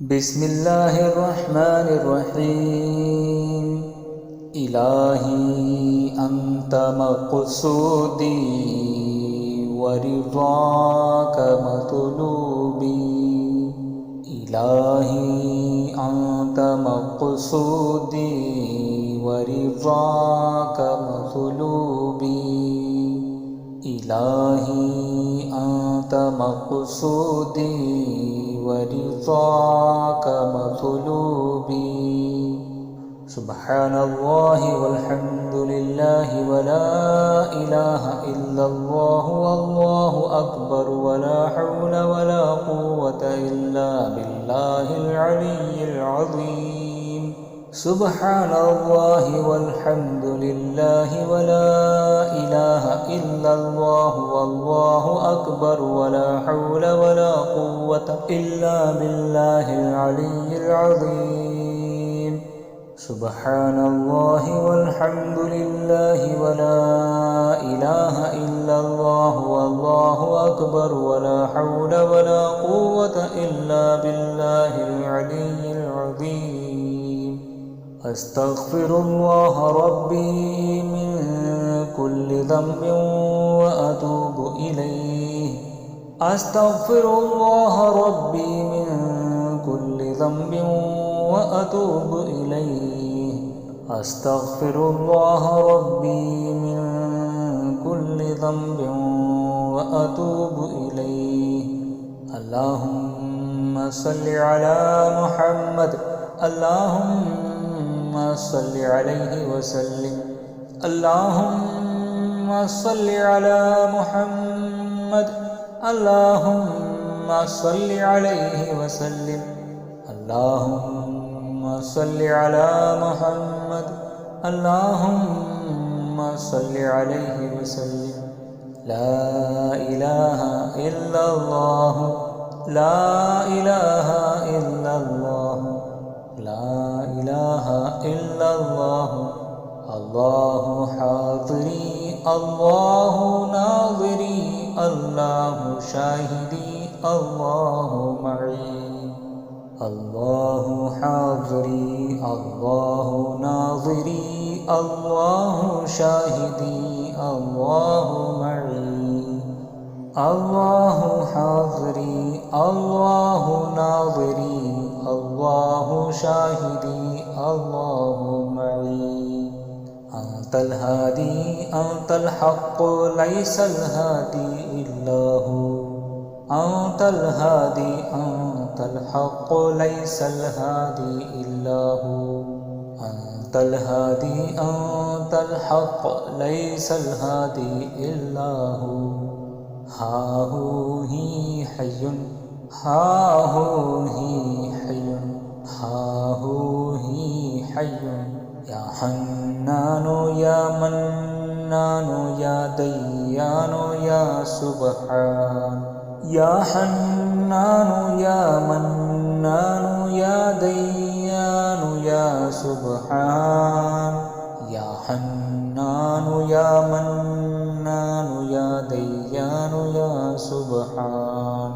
बिस्मिल्लाहिर्रहमानिर्रहीम। इलाही अंत मक़सूदी वरिज़ाक मतलूबी। इलाही अंत मक़सूदी वरिज़ाक मतलूबी। इलाही अंत मक़सूदी वरिज़ाक मतलूबी। सुब्हानल्लाहि वल्हम्दुलिल्लाहि वला इलाहा इल्लल्लाहु वल्लाहु अकबर वला हौला वला कुव्वता इल्ला बिल्लाहिल अलिय्यिल अज़ीम। सुब्हानल्लाहि वल्हम्दुलिल्लाहि वला इलाहा इल्लल्लाहु वल्लाहु अकबर वला हौला वला कुव्वता इल्ला बिल्लाहिल अलिय्यिल अज़ीम। सुब्हानल्लाहि वल्हम्दुलिल्लाहि वला इलाहा इल्लल्लाहु वल्लाहु अकबर वला हौला वला कुव्वता इल्ला बिल्लाहिल अलिय्यिल अज़ीम। अस्तग़फिरुल्लाह रब्बी मिन कुल्लि ज़ंबिन व अतूबु इलैहि। अस्तग़फिरुल्लाह रब्बी मिन कुल्लि ज़ंबिन व अतूबु इलैहि। अस्तग़फिरुल्लाह रब्बी मिन कुल्लि ज़ंबिन व अतूबु इलैहि। अल्लाहुम्मा सल्लि अला मुहम्मद। अल्लाहुम्मा सल्लि अलैहि वसल्लिम। अल्लाहुम्मा सल्लि अला मुहम्मद। अल्लाहुम्मा सल्लि अलैहि वसल्लिम। अल्लाहुम्मा सल्लि अला मुहम्मद। अल्लाहुम्मा सल्लि अलैहि वसल्लिम। ला इलाहा इल्लल्लाह। ला इलाहा इल्लल्लाह। ला इलाहा इल्लल्लाह। अल्लाहु हाज़िरी अल्लाहु नाज़िरी अल्लाहु शाहिदी अल्लाहु मई। अल्लाहु हाज़िरी अल्लाहु नाज़िरी अल्लाहु शाहिदी अल्लाहु मई। अल्लाहु हाज़िरी अल्लाहु नाज़िरी अल्लाहु शाहिदी अल्लाहु मई। अंतल हादी अंतल हक़्क़ लैसल हादी इल्ला हू। अंतल हादी अंतल हक़्क़ लैसल हादी इल्ला हू। अंतल हादी अंतल हक़्क़ लैसल हादी इल्ला हू। हाहू ही हय्युन हाहू ही हय्युन हाहू ही हय्युन। या हन्नानु या मन्नानु या दय्यानु या सुब्हान। या हन्नानु या मन्नानु या दय्यानु या सुब्हान। या हन्नानु या मन्नानु या दय्यानु या सुब्हान।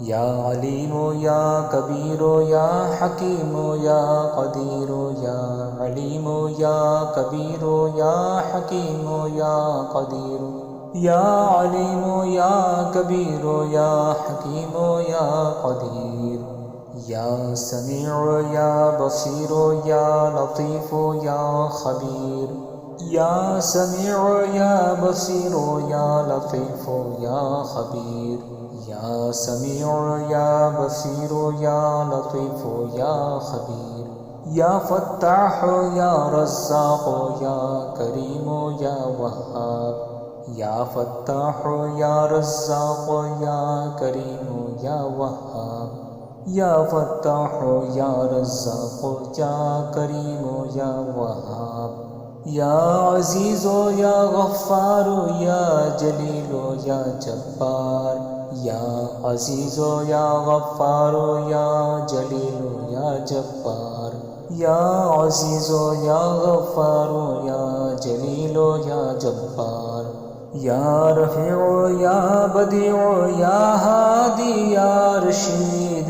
या अलीमु या कबीरो या हकीमो या क़दीरो। या अलीमो या कबीरो या हकीमो या क़दीरो। या अलीमो या कबीरो या हकीमो या क़दीर। या समीउ या बसीरो या लतीफ़ो या ख़बीर। या समीउ या बसीरो या लतीफ़ो या ख़बीर। या समीउ या बसीरो या लतीफ़ो या ख़बीर। या फ़त्ताहो या रज़्ज़ाक़ो या करीमो या वहाब। या फ़त्ताहो या रज़्ज़ाक़ो या करीमो या वहाब। या फ़त्ताहो या रज़्ज़ाक़ो या करीमो या वहाब। या अज़ीज़ो या गफ़्फ़ारो या जलीलो या जब्बार। या अज़ीज़ो या गफ़्फ़ारो या जलीलो या जब्बार। या अज़ीज़ो या गफ़्फ़ारो या जलीलो या जब्बार। या रफ़ीउ या बदीउ या हादी या रशीद।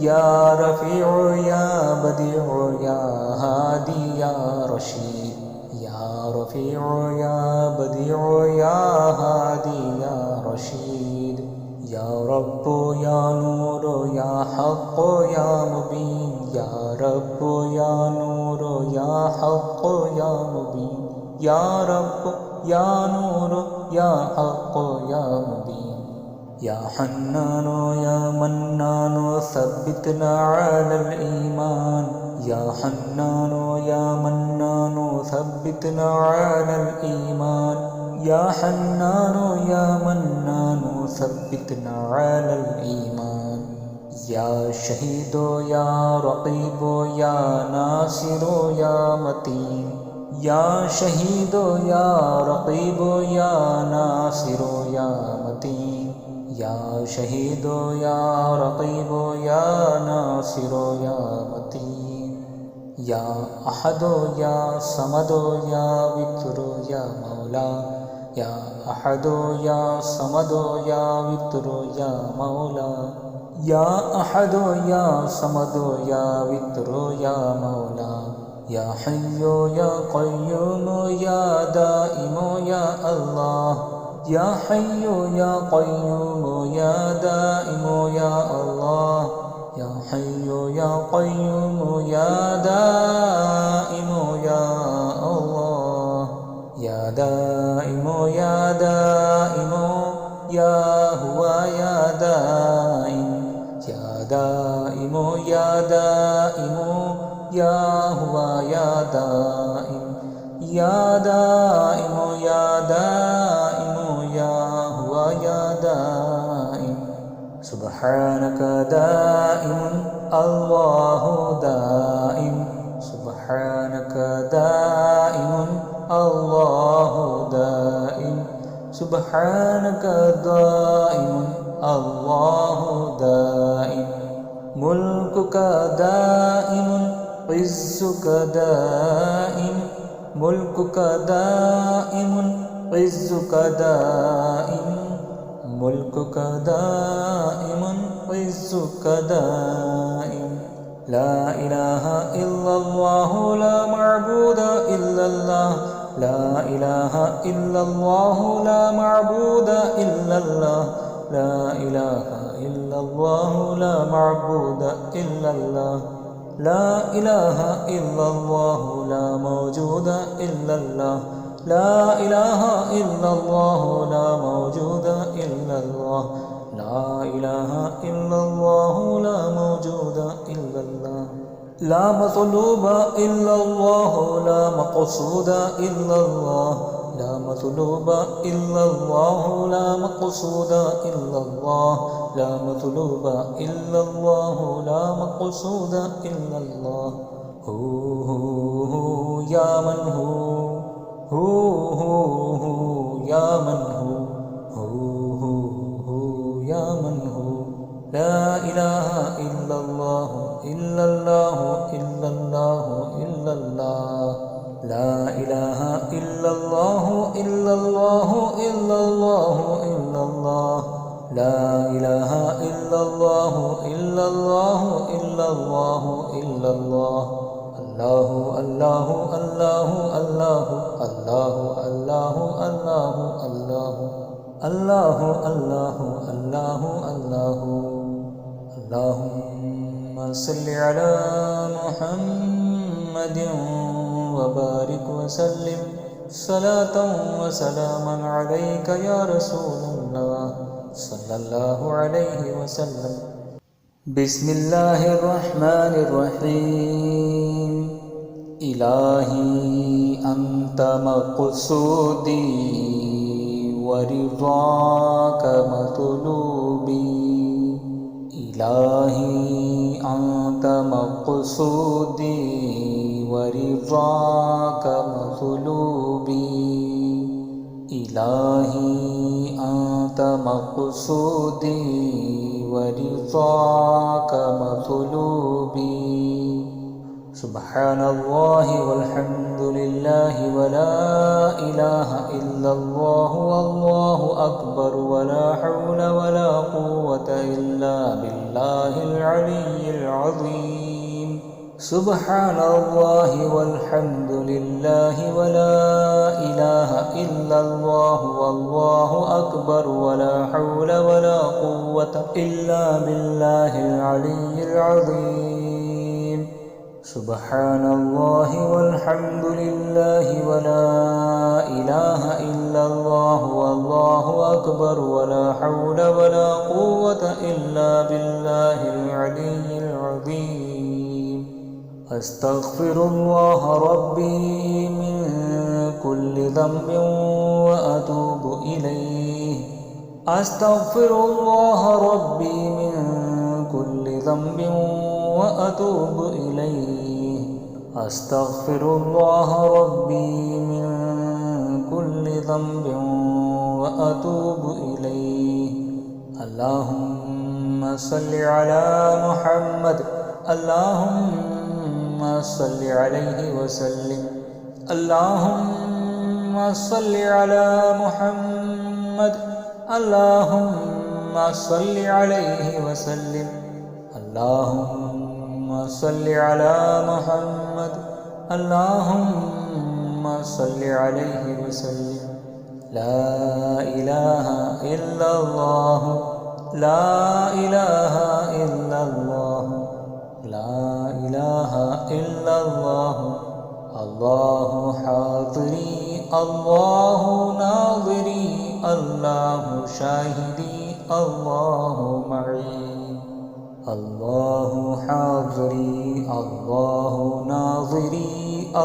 या रफ़ीउ या बदीउ या हादी या रशीद या रफ़ीउ या बदीउ या हादी या रशीद या रब्बु या नूर या हक़ या मुबीन या रब्बु या नूर या हक़ या मुबीन या रब्बु या नूर या हक़ या मुबीन या हन्नानो या मन्नानो सब्बितना अलल ईमान या हन्नानो या मन्नानो सब्बितना अलल ईमान या हन्नानो या मन्नानो सब्बितना अलल ईमान या शहीदो या रक़ीबो या नासिरो या मतीन या शहीदो या रक़ीबो या नासिरो या मतीन या शहीदो या रक़ीबो या नासिरो या मतीन या अहदो या समदो या वित्रो या मौला या अहदो या समदो या वित्रो या मौला या अहदो या समदो या वित्रो या मौला या हय्यो या क़य्यूमो या दाइमो या अल्लाह या हय्यो या क़य्यूमो या दाइमो या अल्लाह या हय्यो या क़य्यूमो या दाइमो या अल्लाह या दाइमो या दाइमो या हुवा या दाइम या दाइमो या दाइमो या हुवा या दाइम या दाइमो या दाइमो या हुवा या दाइम सुब्हानक दाइम अल्लाहु दाइम सुब्हानक दाइम अल्लाहु दाइम सुब्हानक दाइम अल्लाहु दाइम मुल्कुक दाइम इज़्ज़ुक दाइम मुल्कुक दाइम इज़्ज़ुक दाइम मुल्कुक दाइम इज़्ज़ुक दाइम ला इलाहा इल्लल्लाह ला मअबूद इल्लल्लाह ला इलाहा इल्लल्लाह ला मअबूद इल्लल्लाह ला इलाहा इल्लल्लाह ला मअबूद इल्लल्लाह ला इलाहा इल्लल्लाह ला मौजूद इल्लल्लाह ला इलाहा इल्लल्लाह ला मौजूद इल्लल्लाह ला इलाहा इल्लल्लाह ला मौजूद इल्लल्लाह ला मतलूब इल्लल्लाह ला मक़सूद इल्लल्लाह ला मतलूब इल्लल्लाह ला मक़सूद इल्लल्लाह ला मतलूब इल्लल्लाह ला मक़सूद इल्लल्लाह हू या मन हू या मन हू या मन हू ला इलाहा इल्लल्लाह इल्लल्लाह इल्लल्लाह इल्लल्लाह ला इलाहा इल्लल्लाह इल्लल्लाह इल्लल्लाह इल्लल्लाह ला इलाहा इल्लल्लाह इल्लल्लाह इल्लल्लाह इल्लल्लाह अल्लाहु अल्लाहु अल्लाहु अल्लाहु अल्लाहु अल्लाहु अल्लाहु अल्लाहु अल्लाहु अल्लाहु अल्लाहु अल्लाहुम्मा सल्लि अला मुहम्मदिन व बारिक व सल्लिम सलातन व सलामन अलैका या रसूलल्लाह सल्लल्लाहु अलैहि वसल्लम बिस्मिल्लाहिर रहमानिर रहीम इलाही अंत मक़सूदी व रिज़ाक मतलूबी इलाही अंत मक़सूदी व रिज़ाक मतलूबी इलाही अंत मक़सूदी व रिज़ाक मतलूबी सुब्हानल्लाहि वल्हम्दुलिल्लाहि वला इलाहा इल्लल्लाहु वल्लाहु अकबर वला हौला वला कुव्वता इल्ला बिल्लाहिल अलिय्यिल अज़ीम। सुब्हानल्लाहि वल्हम्दुलिल्लाहि वला इलाहा इल्लल्लाहु वल्लाहु अकबर वला हौला वला कुव्वता इल्ला बिल्लाहिल अलिय्यिल अज़ीम। सुब्हानल्लाहि वल्हम्दुलिल्लाहि वला इलाहा इल्लल्लाहु वल्लाहु अकबर वला हौला वला कुव्वता इल्ला बिल्लाहिल अलिय्यिल अज़ीम। अस्तग़फिरुल्लाह रब्बी मिन कुल्लि ज़ंबिन व अतूबु इलैहि। अस्तग़फिरुल्लाह रब्बी मिन कुल्लि ज़ंबिन व अतूबु इलैहि। अस्तग़फिरुल्लाह रब्बी मिन कुल्लि ज़ंबिन व अतूबु इलैहि। अल्लाहुम्मा सल्लि अला मुहम्मद। अल्लाहुम्मा सल्लि अलैहि वसल्लिम। अल्लाहुम्मा सल्लि अला मुहम्मद। अल्लाहुम्मा सल्लि अलैहि वसल्लिम। अल्लाहुम्मा सल्लि अला मुहम्मद। अल्लाहुम्मा सल्लि अलैहि वसल्लिम। ला इलाहा इल्लल्लाह। ला इलाहा इल्लल्लाह। ला इलाहा इल्लल्लाह। अल्लाहु हाज़िरी अल्लाहु नाज़िरी अल्लाहु शाहिदी अल्लाहु मई। अल्लाहु हाज़िरी अल्लाहु नाज़िरी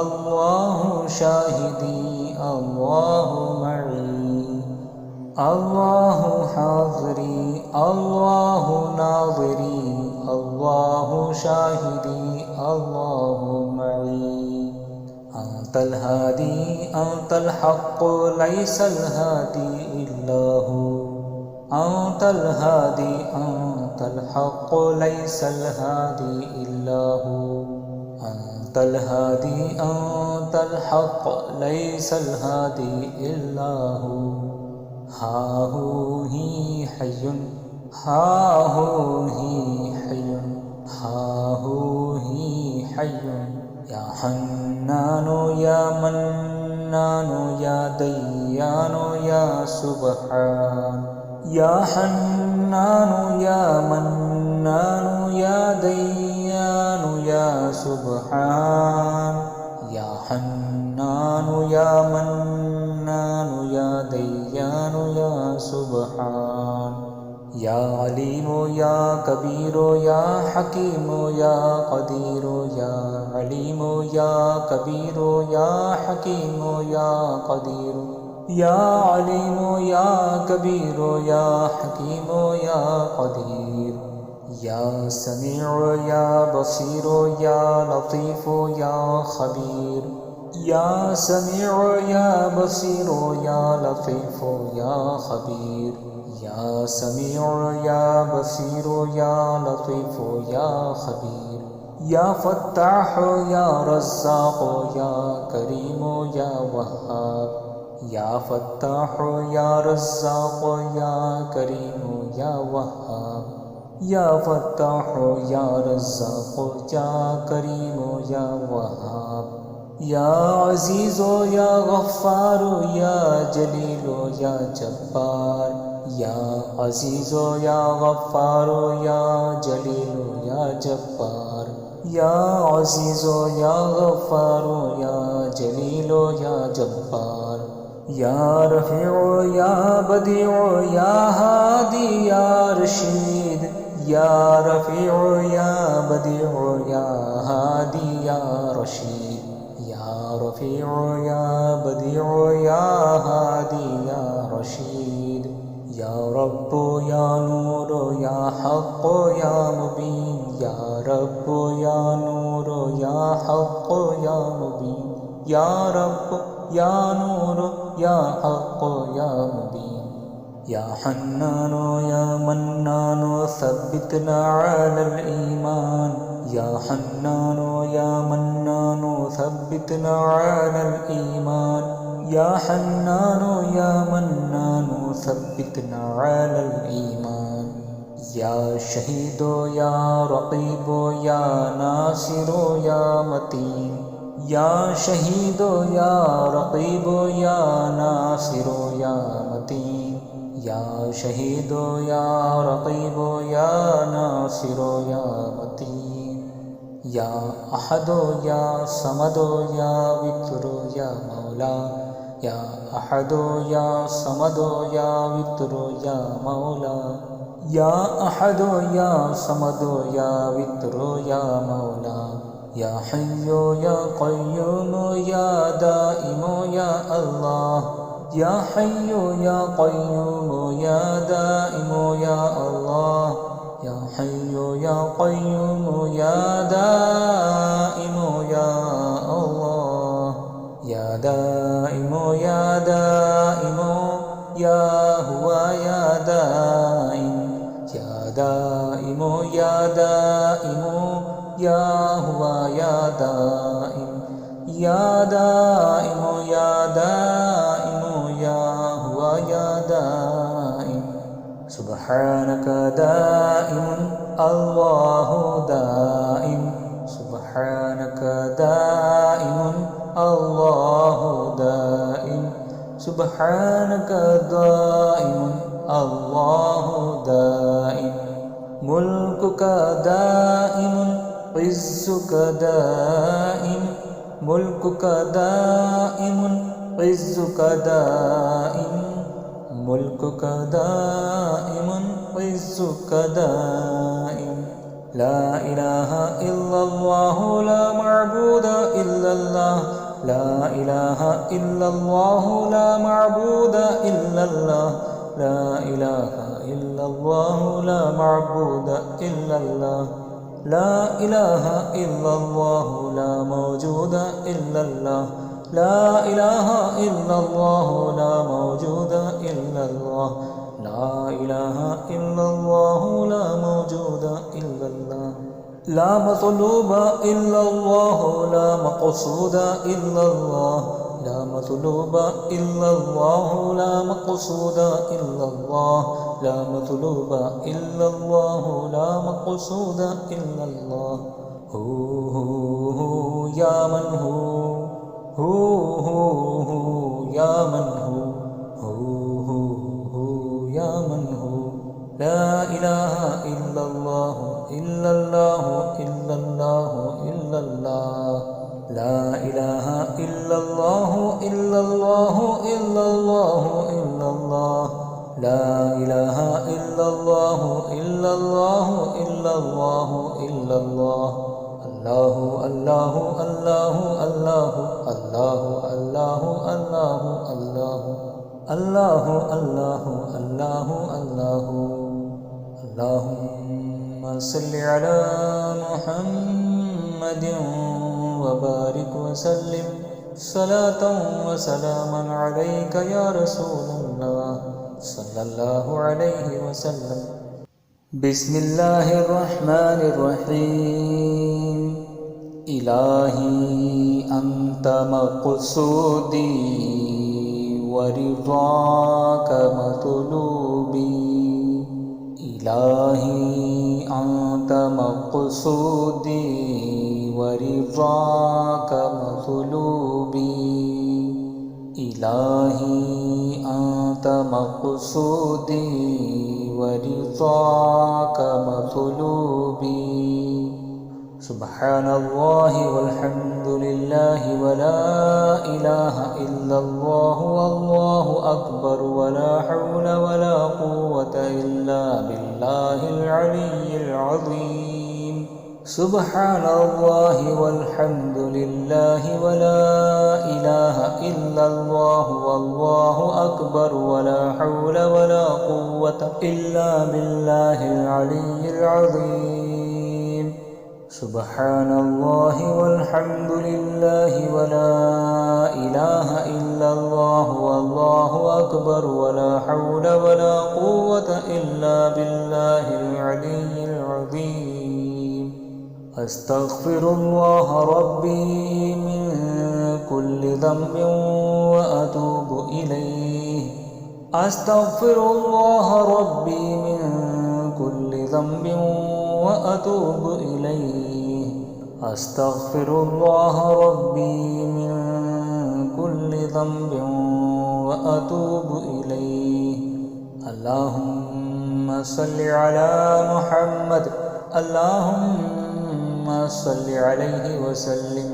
अल्लाहु शाहिदी अल्लाहु मई। अल्लाहु हाज़िरी अल्लाहु नाज़िरी अल्लाहु शाहिदी अल्लाहु मई। अंतल हादी अंतल हक़्क़ लैसल हादी इल्ला हू। अंतल हादी अंतल हक़्क़ लैसल हादी इल्ला हू। अंतल हादी अंतल हक़्क़ लैसल हादी इल्ला हू। हाहू ही हय्युन हाहू ही हय्युन हाहू ही हय्युन। या हन्नानु या मन्नानु या दय्यानु या सुब्हान। या हन्नानु या मन्नानु या दय्यानु या सुब्हान। या हन्नानु या मन्नानु या दय्यानु या सुब्हान। या अलीमु या कबीरो या हकीमो या क़दीरो। या अलीमो या कबीरो या हकीमो या क़दीरो। या अलीमो या कबीरो या हकीमो या क़दीर। या समीउ या बसीरो या लतीफ़ो या ख़बीर। या समीउ या बसीरो या लतीफ़ो या ख़बीर। या समीउ या बसीरो या लतीफ़ो या ख़बीर। या फ़त्ताहो या रज़्ज़ाक़ो या करीमो या वहाब। या फ़त्ताहो या रज़्ज़ाक़ो या करीमो या वहाब। या फ़त्ताहो या रज़्ज़ाक़ो या करीमो या वहाब। या अज़ीज़ो या गफ़्फ़ारो या जलीलो या जब्बार। या अज़ीज़ो या गफ़्फ़ारो या जलीलो या जब्बार। या अज़ीज़ो या गफ़्फ़ारो या जलीलो या जब्बार। या रफ़ीउ या बदीउ या हादी या रशीद। या रफ़ीउ या बदीउ या हादी या रशीद। या रफ़ीउ या बदीउ या हादी या रशीद। या रब्बु या नूरो या हक़्क़ो या मुबीन। या रब्बु या नूरो या हक़्क़ो या मुबीन। या रब्बु या नूरो या हक़्क़ो या मुबीन। या हन्नानो या मन्नानो सब्बितना अलल ईमान। या हन्नानो या मन्नानु थब्बितना अलल ईमान या हन्नानु या मन्नानु थब्बितना अलल ईमान या शहीदो या रक़ीबो या नासिरो या मतीन या शहीदो या रक़ीबो या नासिरो या मतीन या शहीदो या रक़ीबो या नासिरो या मतीन या अहदो या समदो या वित्रो या मौला या अहदो या समदो या वित्रो या मौला या अहदो या समदो या वित्रो या मौला या हय्यो या क़य्यूम या दाइमो या अल्लाह या हय्यो या क़य्यूम या दाइमो या अल्लाह या हय्यो या क़य्यूम या दाइमो या अल्लाह या दाइमो या दाइमो या हुवा या दाइम या दाइमो या दाइमो या हुवा या दाइम या दाइमो या दाइमो या हुवा या दाइम सुब्हानक दाइमुन अल्लाहु दाइम सुब्हानक दाइमुन अल्लाहु दाइम सुब्हानक दाइमुन अल्लाहु दाइम मुल्कुक दाइमुन इज़्ज़ुक दाइम मुल्कुक दाइमुन इज़्ज़ुक दाइम मुल्कुक दाइमुन इज़्ज़ुक दाइम ला इलाहा इल्लल्लाह ला मअबूद इल्लल्लाह ला इलाहा इल्लल्लाह ला मअबूद इल्लल्लाह ला इलाहा इल्लल्लाह ला मअबूद इल्लल्लाह ला इलाहा इल्लल्लाह ला मौजूद इल्लल्लाह ला इलाहा इल्लल्लाह ला मौजूद इल्लल्लाह ला इलाहा इल्लल्लाह ला मौजूद इल्लल्लाह ला मतलूब इल्लल्लाह ला मक़सूद इल्लल्लाह ला मतलूब इल्लल्लाह ला मक़सूद इल्लल्लाह ला मतलूब इल्लल्लाह ला मक़सूद इल्लल्लाह हू या मन हू या मन हू या मन हू ला इलाहा इल्लल्लाह इल्लल्लाह इल्लल्लाह इल्लल्लाह ला इलाहा इल्लल्लाह इल्लल्लाह इल्लल्लाह इल्लल्लाह ला इलाहा इल्लल्लाह इल्लल्लाह इल्लल्लाह इल्लल्लाह अल्लाहु अल्लाहु अल्लाहु अल्लाहु अल्लाहु अल्लाहु अल्लाहु अल्लाहु अल्लाहु अल्लाहु अल्लाहु अल्लाहुम्मा सल्लि अला मुहम्मदिन व बारिक व सल्लिम सलातन व सलामन अलैका या रसूलल्लाह सल्लल्लाहु अलैहि वसल्लम बिस्मिल्लाहिर रहमानिर रहीम इलाही अंत मक़सूदी व रिज़ाक मतलूबी इलाही अंत मक़सूदी व रिज़ाक मतलूबी इलाही अंत मक़सूदी व रिज़ाक मतलूबी सुब्हानल्लाहि वल्हम्दुलिल्लाहि वला इलाहा इल्लल्लाह वल्लाहु अकबर वला हौला वला कुव्वता इल्ला बिल्लाहिल अलिय्यिल अज़ीम सुब्हानल्लाहि वल्हम्दुलिल्लाहि वला इलाहा इल्लल्लाह वल्लाहु अकबर वला हौला वला कुव्वता इल्ला बिल्लाहिल अलिय्यिल अज़ीम सुब्हानल्लाहि वल्हम्दुलिल्लाहि वला इलाहा इल्लल्लाह वल्लाहु अकबर वला हौला वला कुव्वता इल्ला बिल्लाहिल अलिय्यिल अज़ीम अस्तग़फ़िरुल्लाह रब्बी मिन कुल्लि ज़ंबिन व अतूबु इलैहि। अस्तग़फ़िरुल्लाह रब्बी मिन कुल्लि ज़ंबिन व अतूबु इलैहि। अस्तग़फ़िरुल्लाह रब्बी मिन कुल्लि ज़ंबिन व अतूबु इलैहि। अल्लाहुम्मा सल्लि अला मुहम्मद। अल्लाहुम्मा सल्लि अलैहि वसल्लिम।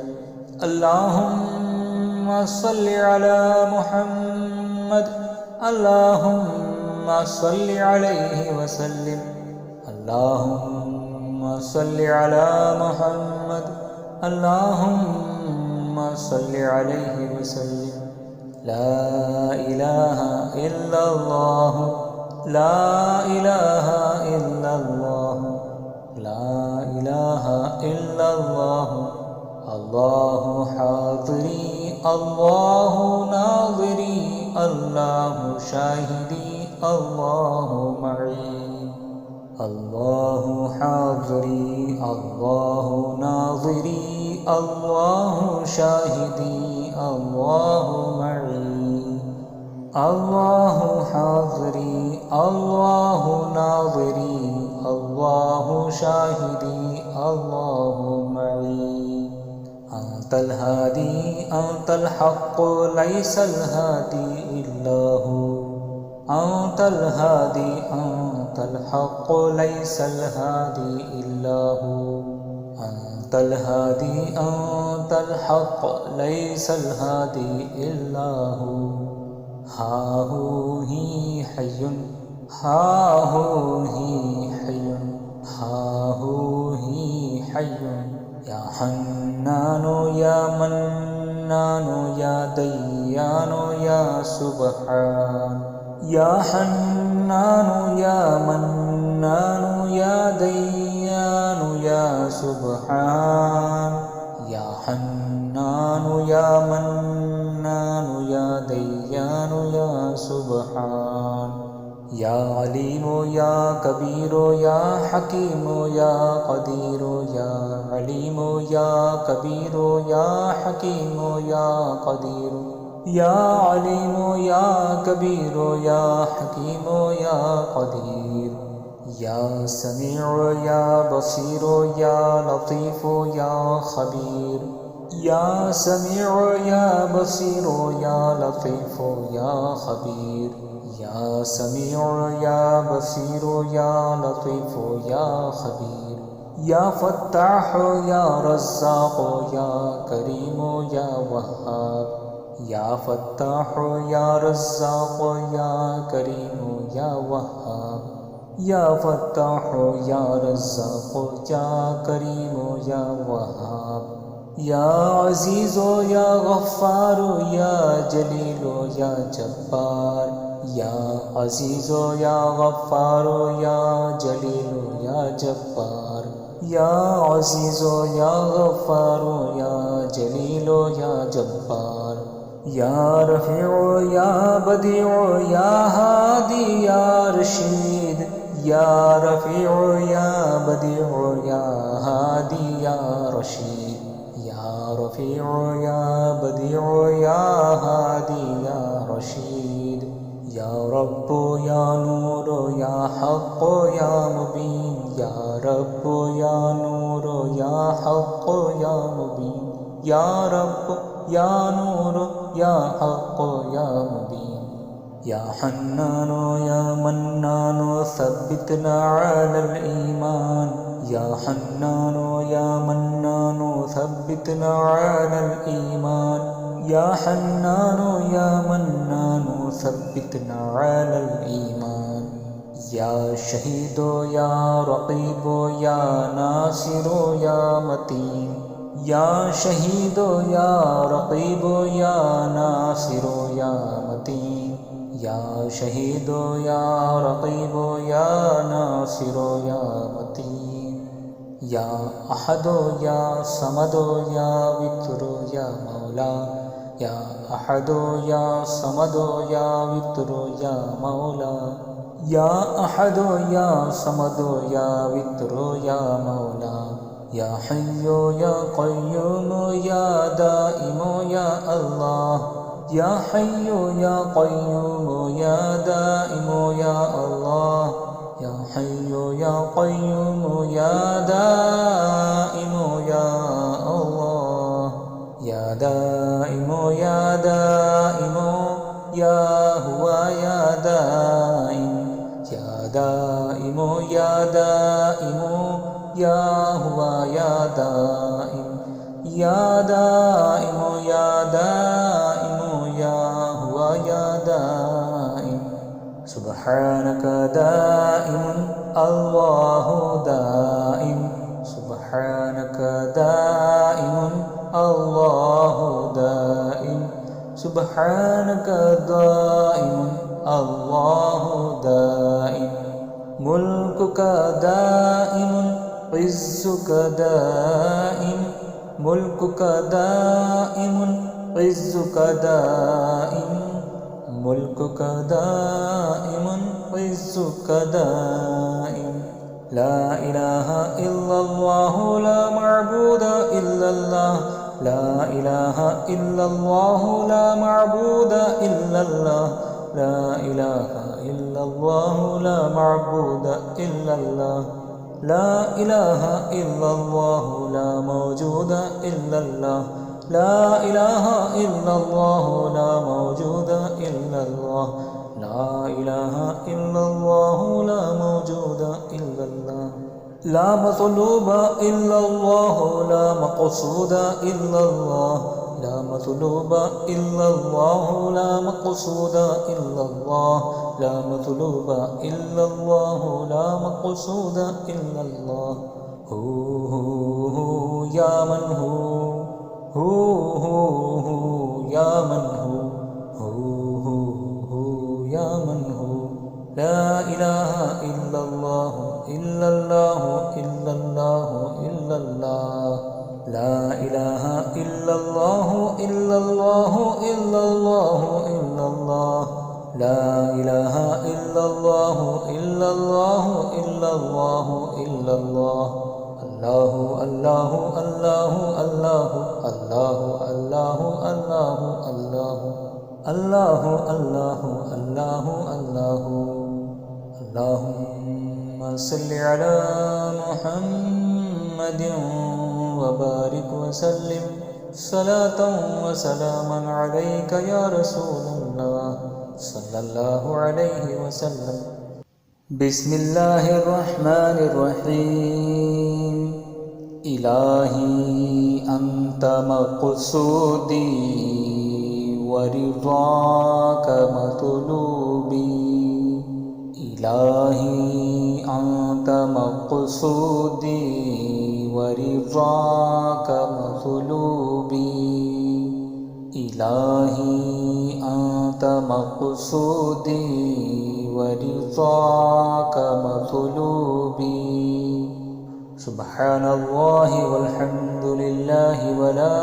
अल्लाहुम्मा सल्लि अला मुहम्मद। अल्लाहुम्मा सल्लि अलैहि वसल्लिम। अल्लाहुम्मा सल्लि अला मुहम्मद। अल्लाहुम्मा सल्लि अलैहि वसल्लिम। ला इलाहा इल्लल्लाह। ला इलाहा इल्लल्लाह। ला इलाहा इल्लल्लाह। अल्लाहु हाज़िरी अल्लाहु नाज़िरी अल्लाहु शाहिदी अल्लाहु मई। अल्लाहु हाज़िरी अल्लाहु नाज़िरी अल्लाहु शाहिदी अल्लाहु मई। अल्लाहु हाज़िरी अल्लाहु नाज़िरी अल्लाहु शाहिदी अल्लाहु मई। अंतल हादी अंतल हक़्क़ लैसल हादी इल्ला हू। अंतल हादी अंतल हक़्क़ लैसल हादी इल्ला हू। अंतल हादी अंतल हक़्क़ लैसल हादी इल्ला हू। हाहू ही हय्युन हाहू ही हय्युन हाहू ही हय्युन। या हन्नानु या मन्नानु या दय्यानु या सुब्हान। या हन्नानु या मन्नानु या दय्यानु या सुब्हान। या हन्नानु या मन्नानु या दय्यानु या सुब्हान। या अलीमु या कबीरो या हकीमो या क़दीरो। या अलीमो या कबीरो या हकीमो या क़दीरो। या अलीमो या कबीरो या हकीमो या क़दीर। या समीउ या बसीरो या लतीफ़ो या ख़बीर। या समीउ या बसीरो या लतीफ़ो या ख़बीर। या समीउ या बसीरो या लतीफ़ो या ख़बीर। या फ़त्ताहो या रज़्ज़ाक़ो या करीमो या वहाब। या फ़त्ताहो या रज़्ज़ाक़ो या करीमो या वहाब। या फ़त्ताहो या रज़्ज़ाक़ो या करीमो या वहाब। या अज़ीज़ो या गफ़्फ़ारो या जलीलो या जब्बार। या अज़ीज़ो या गफ़्फ़ारो या जलीलो या जब्बार। या अज़ीज़ो या गफ़्फ़ारो या जलीलो या जब्बार। या रफ़ीउ या बदीउ या हादी या रशीद। या रफ़ीउ या बदीउ या हादी या रशीद। या रफ़ीउ या बदीउ या हादी या रशीद। या रब्बो या नूरो या हक़्क़ो या मुबीन। या रब्बो या नूरो या हक़्क़ो या मुबीन। या रब्बो या नूरो या हक़्क़ो या मुबीन। या हन्नानो या मन्नानो सब्बितना अलल ईमान। या हन्नानो या मन्नानो सब्बितना अलल ईमान। या हन्नानो या मन्नानो सब्बितना अलल ईमान। या शहीदो या रक़ीबो या नासिरो या मतीन। या शहीदो या रक़ीबो या नासिरो या मतीन। या शहीदो या रक़ीबो या नासिरो या मतीन। या अहदो या समदो या वित्रो या मौला। या अहदो या समदो या वित्रो या मौला। या अहदो या समदो या वित्रो या मौला। या हय्यु या क़य्यूम या दाइम या अल्लाह या हय्यु या क़य्यूम या दाइम या अल्लाह या हय्यु या क़य्यूम या दाइम या अल्लाह या दाइम या दाइम या हुवा या दाइम या दाइम या दाइम या हुवा या दाइम या दाइम या दाइम या हुवा या दाइम सुब्हानक दाइम अल्लाहु दाइम सुब्हानक दाइम अल्लाहु दाइम सुब्हानक दाइम अल्लाहु दाइम मुल्कुक दाइम इज़्ज़ुक दाइम मुल्कुक दाइम इज़्ज़ुक दाइम मुल्कुक दाइम इज़्ज़ुक दाइम ला इलाहा इल्लल्लाह ला मअबूद इल्लल्लाह ला इलाहा इल्लल्लाह ला मअबूद इल्लल्लाह ला इलाहा इल्लल्लाह ला मअबूद इल्लल्लाह ला इलाहा इल्लल्लाह ला मौजूद इल्लल्लाह ला इलाहा इल्लल्लाह ला मौजूद इल्लल्लाह ला इलाहा इल्लल्लाह ला मौजूद इल्लल्लाह ला मतलूब इल्लल्लाह ला मक़सूद इल्लल्लाह ला मतलूब इल्लल्लाह ला मक़सूद इल्लल्लाह ला मतलूब इल्लल्लाह ला मक़सूद इल्लल्लाह हू या मन हू या मन हू या मन हू ला इलाहा इल्लल्लाह इल्लल्लाह इल्लल्लाह इल्लल्लाह ला इलाहा इल्लल्लाह इल्लल्लाह इल्लल्लाह इल्लल्लाह ला इलाहा इल्लल्लाह इल्लल्लाह इल्लल्लाह इल्लल्लाह अल्लाहु अल्लाहु अल्लाहु अल्लाहु अल्लाहु अल्लाहु अल्लाहु अल्लाहु अल्लाहु अल्लाहु अल्लाहु अल्लाहुम्मा सल्लि अला मुहम्मदिन व बारिक व सल्लिम सलातन व सलामन अलैका या रसूलल्लाह सल्लल्लाहु अलैहि वसल्लम बिस्मिल्लाहिर रहमानिर रहीम इलाही अंत मक़सूदी व रिज़ाक मतलूबी इलाही अंत मक़सूदी व रिज़ाक मतलूबी इलाही अंत मक़सूदी व रिज़ाक मतलूबी सुब्हानल्लाहि वल्हम्दुलिल्लाहि व ला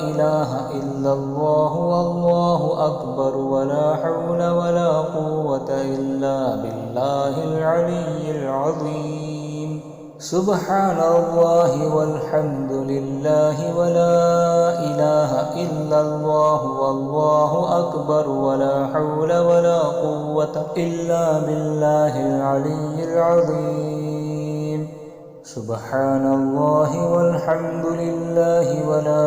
इलाहा इल्लल्लाह वल्लाहु अकबर व ला हौला व ला कुव्वता इल्ला बिल्लाहिल अलिय्यिल अज़ीम सुब्हानल्लाहि वल्हम्दुलिल्लाहि व ला इलाहा इल्लल्लाह वल्लाहु अकबर व ला हौला व ला कुव्वता इल्ला बिल्लाहिल अलिय्यिल अज़ीम सुब्हानल्लाहि वल्हम्दुलिल्लाहि व ला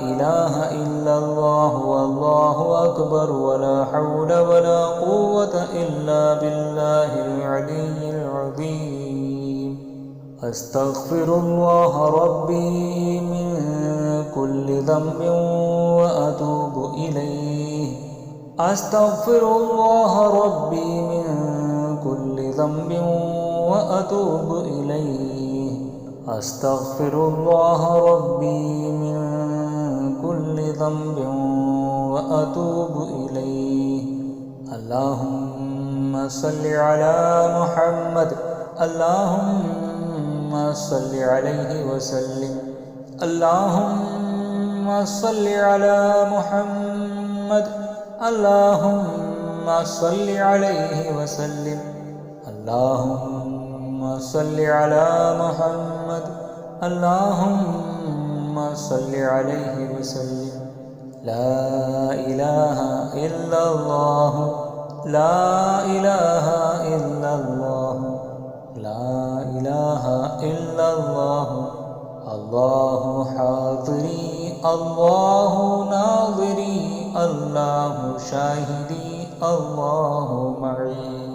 इलाहा इल्लल्लाह वल्लाहु अकबर व ला हौला व ला कुव्वता इल्ला बिल्लाहिल अलिय्यिल अज़ीम अस्तग़फिरुल्लाह रब्बी मिन कुल्लि ज़ंबिन व अतूबु इलैहि अस्तग़फिरुल्लाह रब्बी मिन कुल्लि ज़ंबिन व अतूबु इलैहि अस्तग़फिरुल्लाह रब्बी मिन कुल्लि ज़ंबिन व अतूबु इलैहि अल्लाहुम्मा सल्लि अला मुहम्मद अल्लाहुम्मा सल्लि अलैहि वसल्लिम अल्लाहुम्मा सल्लि अला मुहम्मद अल्लाहुम्मा सल्लि अलैहि वसल्लिम अल्लाहुम्मा सल्लि अला मुहम्मद अल्लाहुम्मा सल्लि अलैहि वसल्लिम। ला इलाहा इल्लल्लाह, ला इलाहा इल्लल्लाह, ला इलाहा इल्लल्लाह। अल्लाहु हाज़िरी अल्लाहु नाज़िरी, अल्लाहु शाहिदी अल्लाहु मई।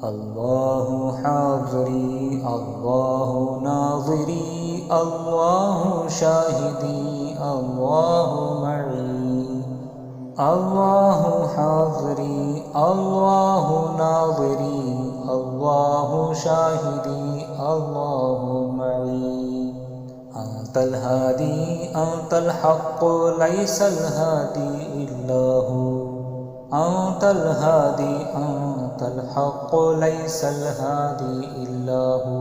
अल्लाहु हाज़िरी अल्लाहु नाज़िरी, अल्लाहु शाहिदी अल्लाहु मई। अल्लाहु हाज़िरी अल्लाहु नाज़िरी, अल्लाहु शाहिदी अल्लाहु मई। अंतल हादी अंतल हक़्क़ लैसल हादी इल्ला हू, अंतल हादी अंतल हक़्क़ लैसल हादी इल्ला हू,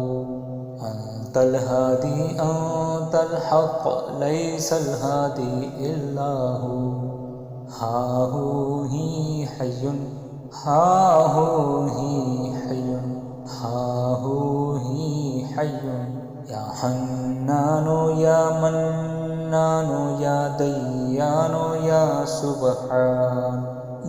अंतल हादी अंतल हक़्क़ लैसल हादी इल्ला हू। हाहू ही हय्युन, हाहू ही हय्युन, हाहू ही हय्युन। या हन्नानु या मन्नानु या दय्यानु या सुब्हान।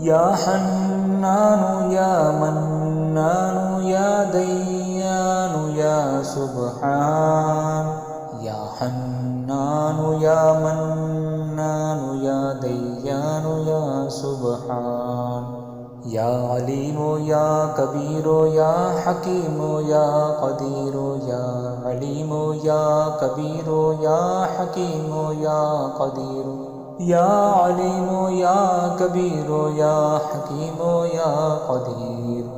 या हन्नानु या मन्नानु या दय्यानु या सुब्हान। या हन्नानु या मन्नानु या दय्यानु या सुब्हान। या अलीमो या कबीरो या हकीमो या क़दीरो, या अलीमो या कबीरो या हकीमो या क़दीरो, या अलीमो या कबीरो या हकीमो या क़दीर।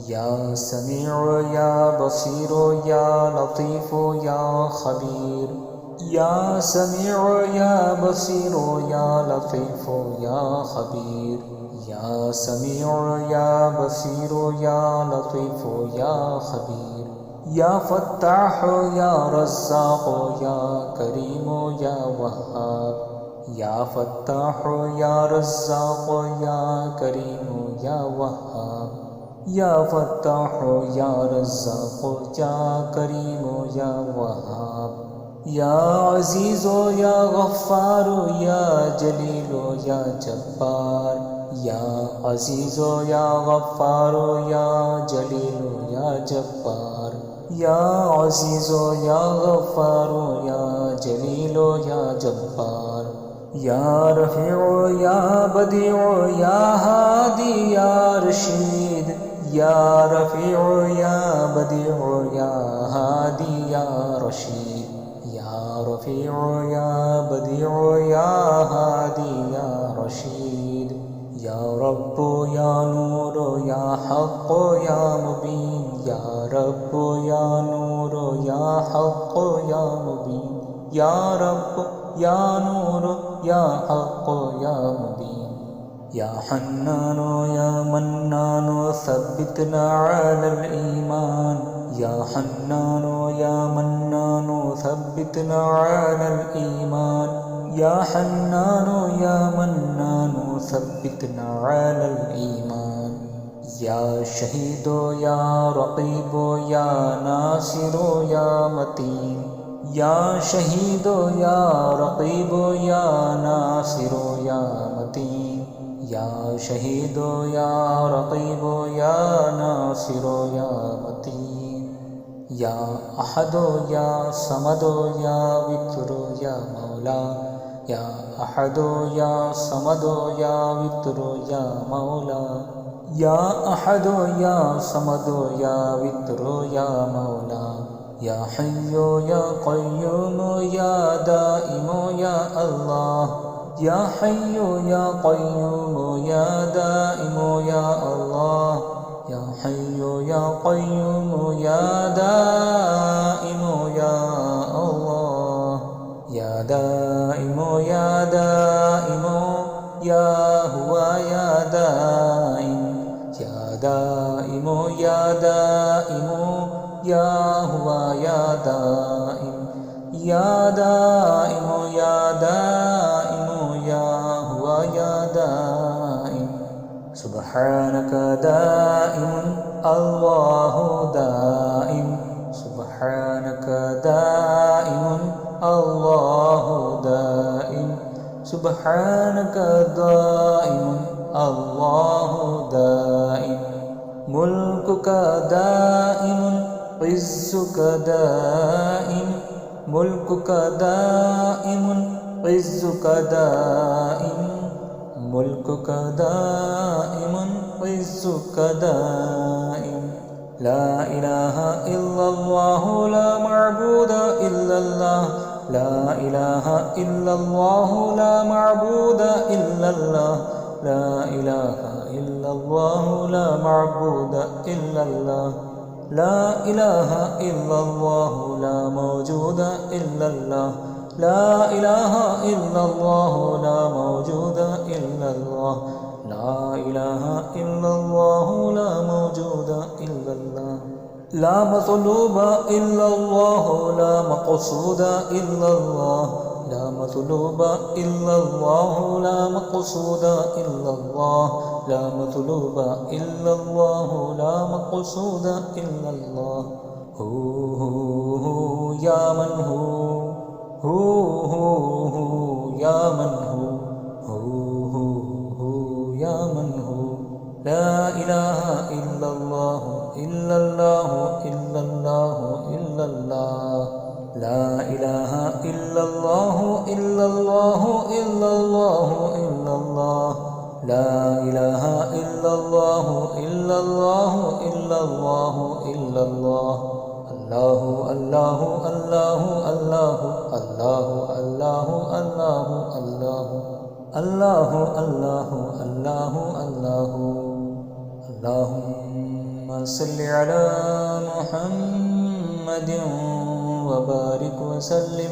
या समीउ या बसीरो या लतीफ़ो या ख़बीर। या समीउ या बसीरो या लतीफ़ो या ख़बीर। या समीउ या बसीरो या लतीफ़ो या ख़बीर। या फ़त्ताहो या रज़्ज़ाक़ो या करीमो या वहाब। या फ़त्ताहो या रज़्ज़ाक़ो या करीमो या वहाब। या फ़त्ताहो या रज़्ज़ाक़ो या करीमो या वहाब। या अज़ीज़ो या गफ़्फ़ारो या जलीलो या जब्बार। या अज़ीज़ो या गफ़्फ़ारो या जलीलो या जब्बार। या अज़ीज़ो या गफ़्फ़ारो या जलीलो या जब्बार। या रफ़ीउ या बदीउ या हादी या रशीद। या रफ़ीउ या बदीउ या हादी या रशीद। या रफ़ीउ या बदीउ या हादी या रशीद। या रब्बो या नूरो या हक़्क़ो या मुबीन। या रब्बो या नूरो या हक़्क़ो या मुबीन। या रब्बो या नूरो या हक़्क़ो या मुबीन। या हन्नानो या मन्नानो सब्बितना अलल ईमान। या हन्नानो या मन्नानो सब्बितना अलल ईमान। या हन्नानो या मन्नानो सब्बितना अलल ईमान। या शहीदो या रक़ीबो या नासिरो या मतीन। या शहीदो या रक़ीबो या नासिरो या मतीन। या शहीदो या रक़ीबो या नासिरो या मतीन। या अहदो या समदो या वित्रो या मौला। या अहदो या समदो या वित्रो या मौला। या अहदो या समदो या वित्रो या मौला। या हय्यो या क़य्यूमो या दाइमो या अल्लाह। या हय्यो या क़य्यूमो या दाइमो या अल्लाह। या हय्यो या क़य्यूमो या दाइमो या अल्लाह। या दाइमो या दाइमो या हुआ या दाइम। या दाइमो या दाइमो या हुआ या दाइम। या दाइमो या दाइमो या हुआ या दाइम। सुब्हानक दाइमुन अल्लाहु दाइम। सुब्हानक दाइमुन الله دائم سبحانك دائم الله دائم ملكك دائم عزك دائم ملكك دائم عزك دائم ملكك دائم عزك دائم لا إله إلا الله لا معبود إلا الله لا إله إلا الله لا معبود إلا الله لا إله إلا الله لا معبود إلا الله لا إله إلا الله لا موجود إلا الله لا إله إلا الله لا موجود إلا الله لا إله إلا الله لا موجود إلا الله لا مطلوب إلا الله لا مقصود إلا الله لا مطلوب إلا الله لا مقصود إلا الله لا مطلوب إلا الله لا مقصود إلا الله هو يا من هو يا من هو يا من هو لا إله إلا الله إلا الله إلا الله إلا الله لا إله إلا الله إلا الله إلا الله إلا الله لا إله إلا الله إلا الله إلا الله إلا الله الله الله الله الله الله الله الله الله الله الله الله الله اللهم صل على محمد وبارك وسلم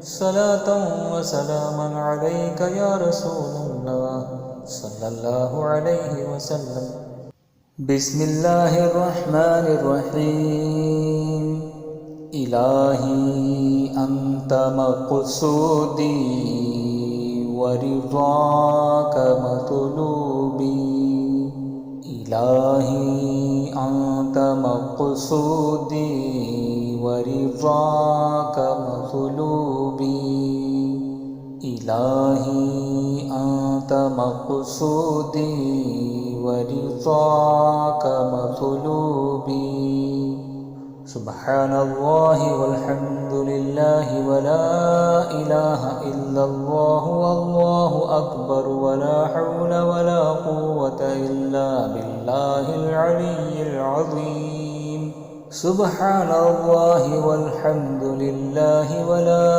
صلاة وسلاما عليك يا رسول الله صلى الله عليه وسلم بسم الله الرحمن الرحيم إلهي أنت مقصودي ورضاك مطلوبي إلهي أنت مقصودي ورضاك مطلوبي إلهي أنت مقصودي ورضاك مطلوبي سبحان الله والحمد لله ولا إله إلا الله والله أكبر ولا حول ولا قوة إلا بالله العلي العظيم سبحان الله والحمد لله ولا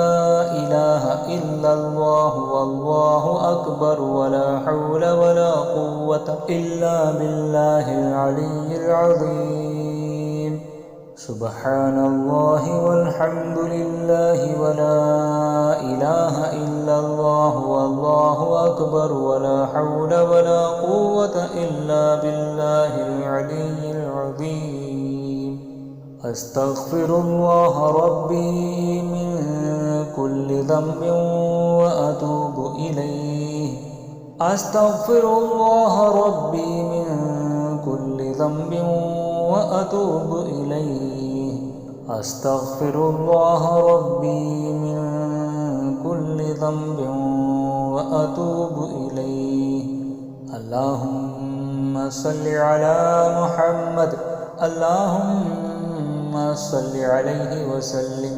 إله إلا الله والله أكبر ولا حول ولا قوة إلا بالله العلي العظيم سبحان الله والحمد لله ولا إله إلا الله والله أكبر ولا حول ولا قوة إلا بالله العلي العظيم أستغفر الله ربي من كل ذنب وأتوب إليه أستغفر الله ربي من كل ذنب وأتوب إليه أستغفر الله ربي من كل ذنب وأتوب إليه اللهم صل على محمد اللهم صل عليه وسلم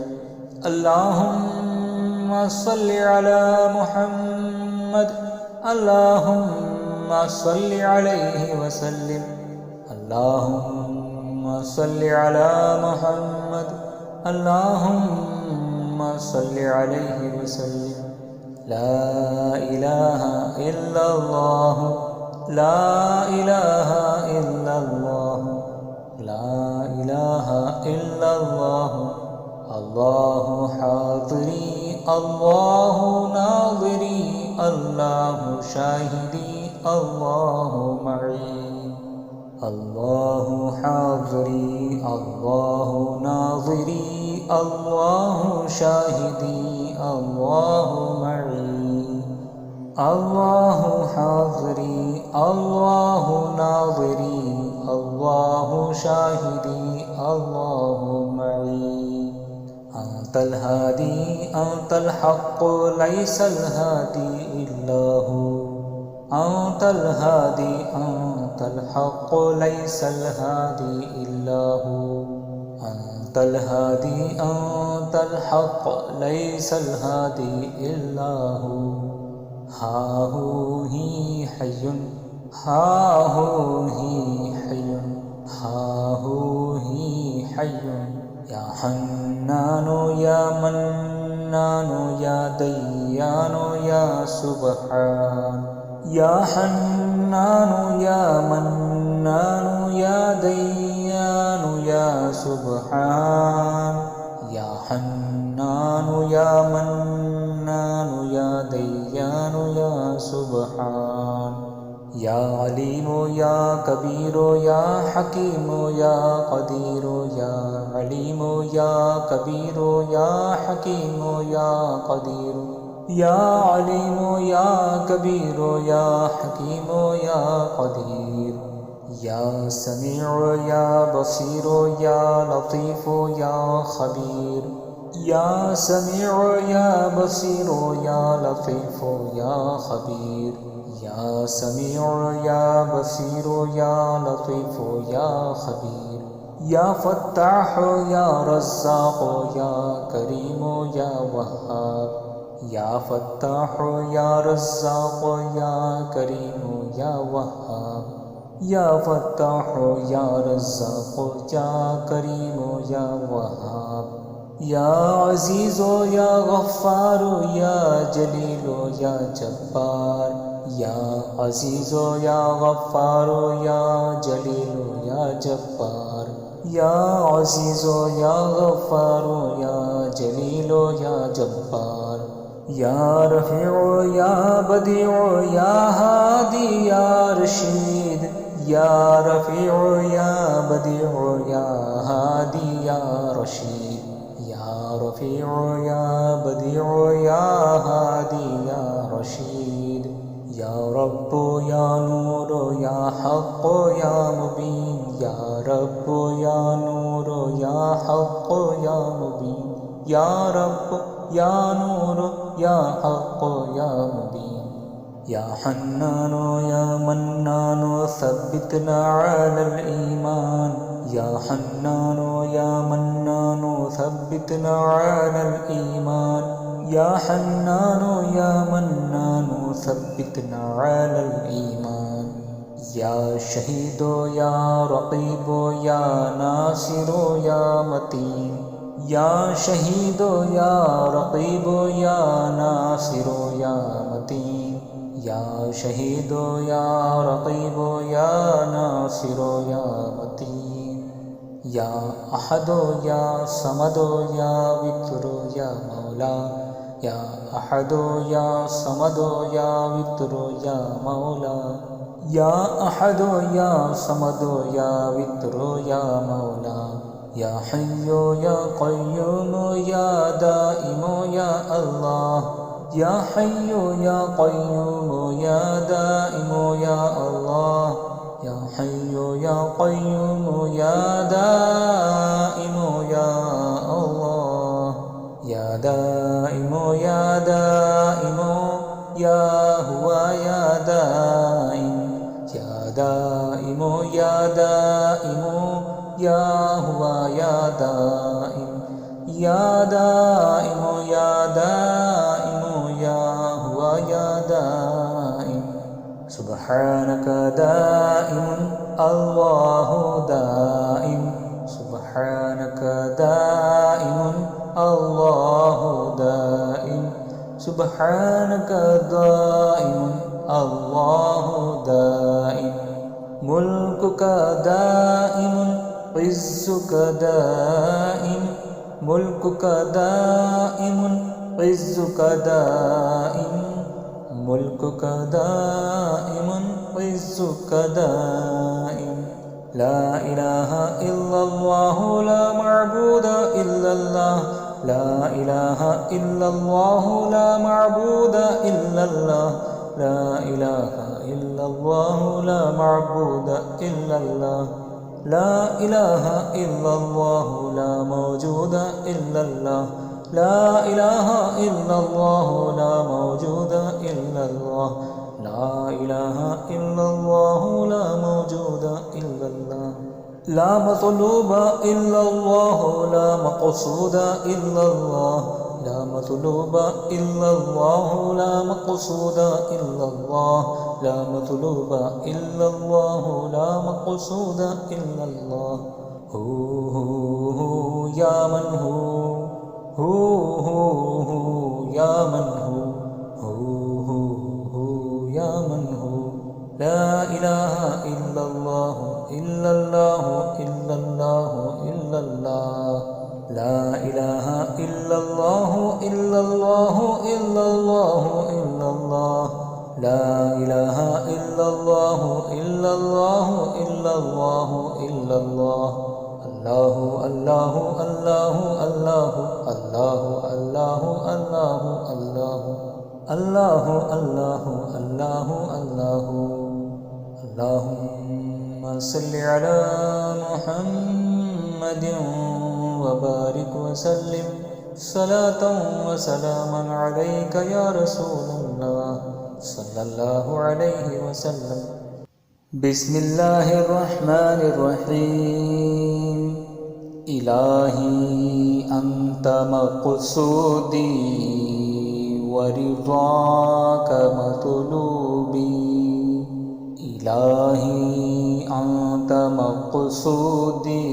اللهم صل على محمد اللهم صل عليه وسلم اللهم صل على محمد اللهم صل عليه وسلم لا إله إلا الله لا إله إلا الله لا إله إلا الله الله حاضري الله ناظري الله شاهدي الله معي الله حاضري الله ناظري الله شاهدي الله معي الله حاضري الله ناظري الله شاهدي الله معي أنت अंतल हादी अंतल हक़ लैसल हादी इल्लहु अंतल हादी अंतल हक़ लैसल हादी इल्लहु अंतल हादी अंतल हक़ लैसल हादी इल्लहु हाहू ही हय्युन हाहू ही हय्युन हाहू ही हय्युन या हन्नानु या मन्नानु या दय्यानु या सुबहान या हन्नानु या मन्नानु या दय्यानु या सुबहान या हन्नानु या मन्नानु या दय्यानु या सुबहान या अलीमो या कबीरो या हकीमो या क़दीरो या अलीमो या कबीरो या हकीमो या क़दीरो या अलीमो या कबीरो या हकीमो या क़दीर या समीउ या बसीरो या लतीफ़ो या खबीर या समीउ या बसीरो या लतीफ़ो या खबीर या समीउ या बसीरो या लतीफ़ो या खबीर या फ़त्ताह या रज़्ज़ाक़ो या करीमो या वहाब या फ़त्ताह या रज़्ज़ाक़ो या करीमो या वहाब या फ़त्ताह या रज़्ज़ाक़ो या करीमो या वहाब या अज़ीज़ो या गफ़्फ़ारो या जलीलो या जब्बार या अज़ीज़ो या गफ़्फ़ारो या जलीलो या जब्बार या अज़ीज़ो या गफ़्फ़ारो या जलीलो या जब्बार या रफ़ीउ या बदीउ या हादी या रशीद या रफ़ीउ या बदीउ या हादी या रशीद या रफ़ीउ या बदीउ या हादी या रशीद या रब्बो या नूरो या हक़्क़ो या मुबीन या रब्बो या नूरो या हक़्क़ो या मुबीन या रब्बो या नूरो या हक़्क़ो या मुबीन या हन्नानो या मन्नानो सब्बितना अलल ईमान या हन्नानो या मन्नानो सब्बितना अलल ईमान या हन्नानो या मन्नानो सब्बितना अलल ईमान या शहीदो या रक़ीबो या नासिरो या मतीन या शहीदो या रक़ीबो या नासिरो या मतीन या शहीदो या रक़ीबो या नासिरो या मतीन या अहदो या समदो या वित्रो या मौला या अहदो या समदो या वित्रो या मौला या अहदो या समदो या वित्रो या मौला या हय्यो या क़य्यूमो या दाइमो या अल्लाह या हय्यो या क़य्यूमो या दाइमो या अल्लाह या हय्यो या क़य्यूमो या दाइमो या अल्लाह या दाइमो या दाइमो या हुआ या दाइम या दाइमो या दाइमो या हुआ या दाइम या दाइमो या दाइमो या हुआ या दाइम सुब्हानक दाइमुन अल्लाहु दाइम सुब्हानक दाइमुन अल्लाहु दाइम सुब्हानक दाइमुन अल्लाहु दाइम मुल्कुक दाइमुन इज़्ज़ुक दाइम मुल्कुक दाइमुन इज़्ज़ुक दाइम मुल्कुक दाइमुन इज़्ज़ुक दाइम ला इलाहा इल्लल्लाहु ला मअबूद इल्लल्लाह ला इलाहा इल्लल्लाहु ला मअबूद इल्लल्लाह ला इलाहा इल्लल्लाहु ला मअबूद इल्लल्लाह ला इलाहा इल्लल्लाहु ला मौजूद इल्लल्लाह لا إله إلا الله لا موجود إلا الله لا إله إلا الله لا موجود إلا الله لا مطلوب إلا الله لا مقصود إلا الله لا مطلوب إلا الله لا مقصود إلا الله لا مطلوب إلا الله لا مقصود إلا الله هو يا من هو يا من هو يا من هو لا إله إلا الله إلا الله إلا الله إلا الله لا إله إلا الله إلا الله إلا الله إلا الله لا إله إلا الله إلا الله إلا الله إلا الله الله الله الله الله الله الله الله الله الله الله الله الله اللهم صل على محمد وبارك وسلم صلاة وسلاما عليك يا رسول الله صلى الله عليه وسلم بسم الله الرحمن الرحيم إلهي أنت مقصودي ورضاك مطلوبي إلهي أنت مقصودي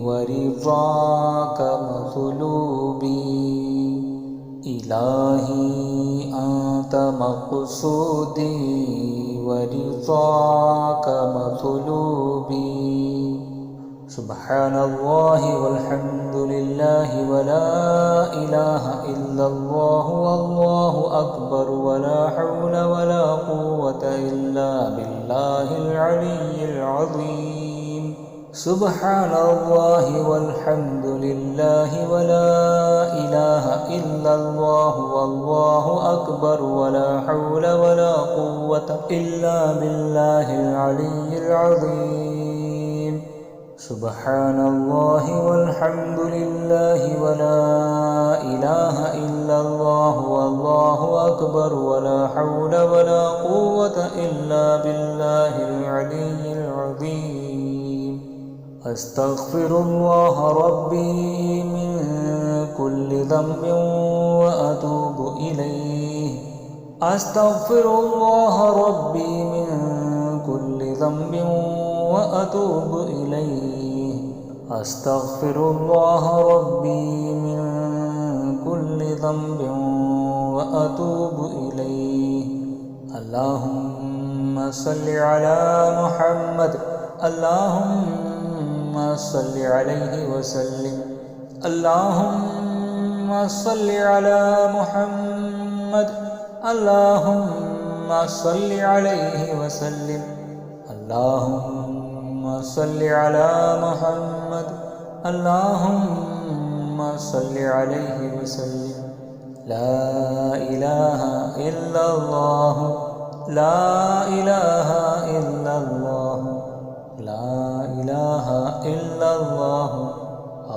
ورضاك مطلوبي إلهي أنت مقصودي ورضاك مطلوبي سبحان الله والحمد لله ولا إله إلا الله والله أكبر ولا حول ولا قوة إلا بالله العلي العظيم سبحان الله والحمد لله ولا إله إلا الله والله أكبر ولا حول ولا قوة إلا بالله العلي العظيم سبحان الله والحمد لله ولا إله إلا الله والله أكبر ولا حول ولا قوة إلا بالله العلي العظيم أستغفر الله ربي من كل ذنب وأتوب إليه أستغفر الله ربي من كل ذنب وأتوب إليه أستغفر الله ربي من كل ذنب وأتوب إليه اللهم صل على محمد اللهم صل عليه وسلم اللهم صل على محمد اللهم صل عليه وسلم اللهم صل على محمد اللهم صل عليه وسلم لا إله إلا الله لا إله إلا الله لا إله إلا الله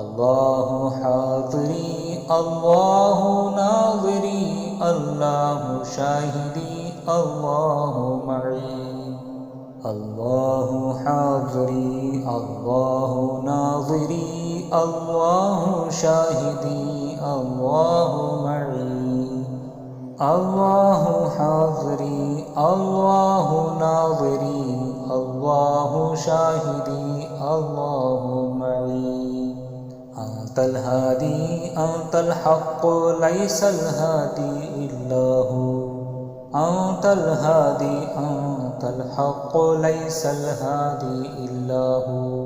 الله حاضري الله ناظري الله شاهدي الله معي الله حاضري الله ناظري الله شاهدي الله معي الله حاضري الله ناظري الله شاهدي الله معي أنت الهادي أنت الحق ليس الهادي إلا هو أنت الهادي أنت الحق ليس الهادي إلا هو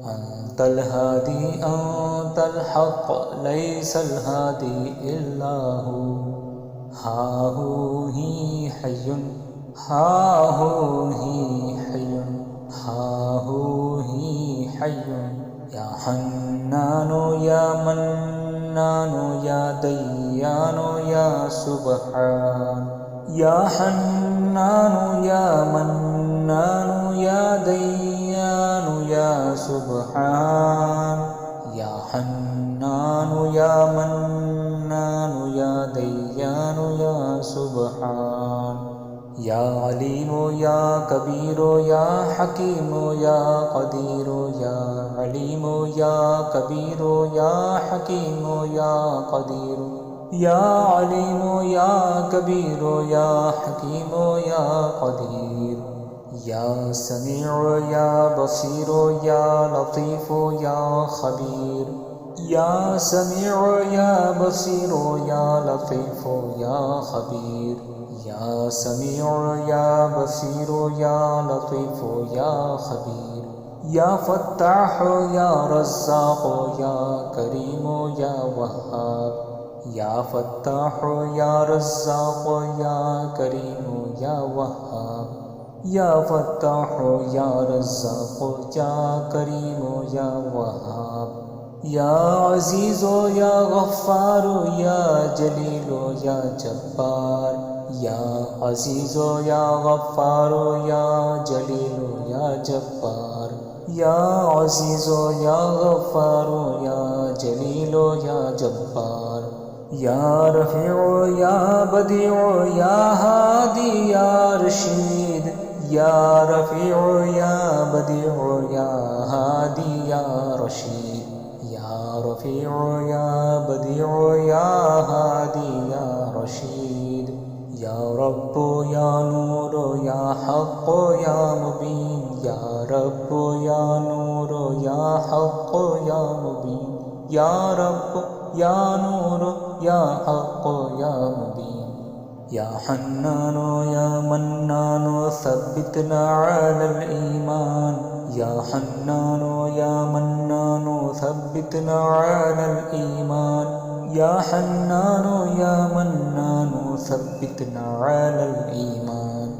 أنت الهادي أنت الحق ليس الهادي إلا هو ها هو هي حي ها هو هي حي ها هو هي حي يا حنان يا منان يا ديان يا سبحان يا حنان يا منان يا ديان يا سبحان يا حنان يا منان या सुबहान। या अलीमो या कबीरो या हकीमो या कदीरो या अलीमो या कबीरो या हकीमो या कदीरो या अलीमो या कबीरो या हकीमो या कदीर। या समीउ या बसीरो या लतीफ़ो या खबीर। या समीउ या बसीरो या लतीफ़ो या खबीर। या समीउ या बसीरो या लतीफ़ो या खबीर। या फ़त्ताहो या रज़्ज़ाक़ो या करीमो या वहाब। या फ़त्ताहो या रज़्ज़ाक़ो या करीमो या वहाब। या फ़त्ताहो या रज़्ज़ाक़ो या करीमो या वहाब। या अज़ीज़ो या गफ़्फ़ारो या जलीलो या जब्बार। या अज़ीज़ो या गफ़्फ़ारो या जलीलो या जब्बार। या अज़ीज़ो या गफ़्फ़ारो या जलीलो या जब्बार। या रफ़ीउ या बदीउ या हादी या रशीद। या रफ़ीउ या बदीउ या हादी या रशीद। या रफ़ीउ या बदीउ या हादी या रशीद। या रब्बो या नूरो या हक़्क़ो या मुबीन। या रब्बो या नूरो या हक़्क़ो या मुबीन। या रब्बो या नूरो या हक़्क़ो या मुबीन। या हन्नानो या मन्नानो सब्बितना अलल ईमान। या हन्नानो या मन्नानो सब्बितना अलल ईमान। या हन्नानो या मन्नानो सब्बितना अलल ईमान।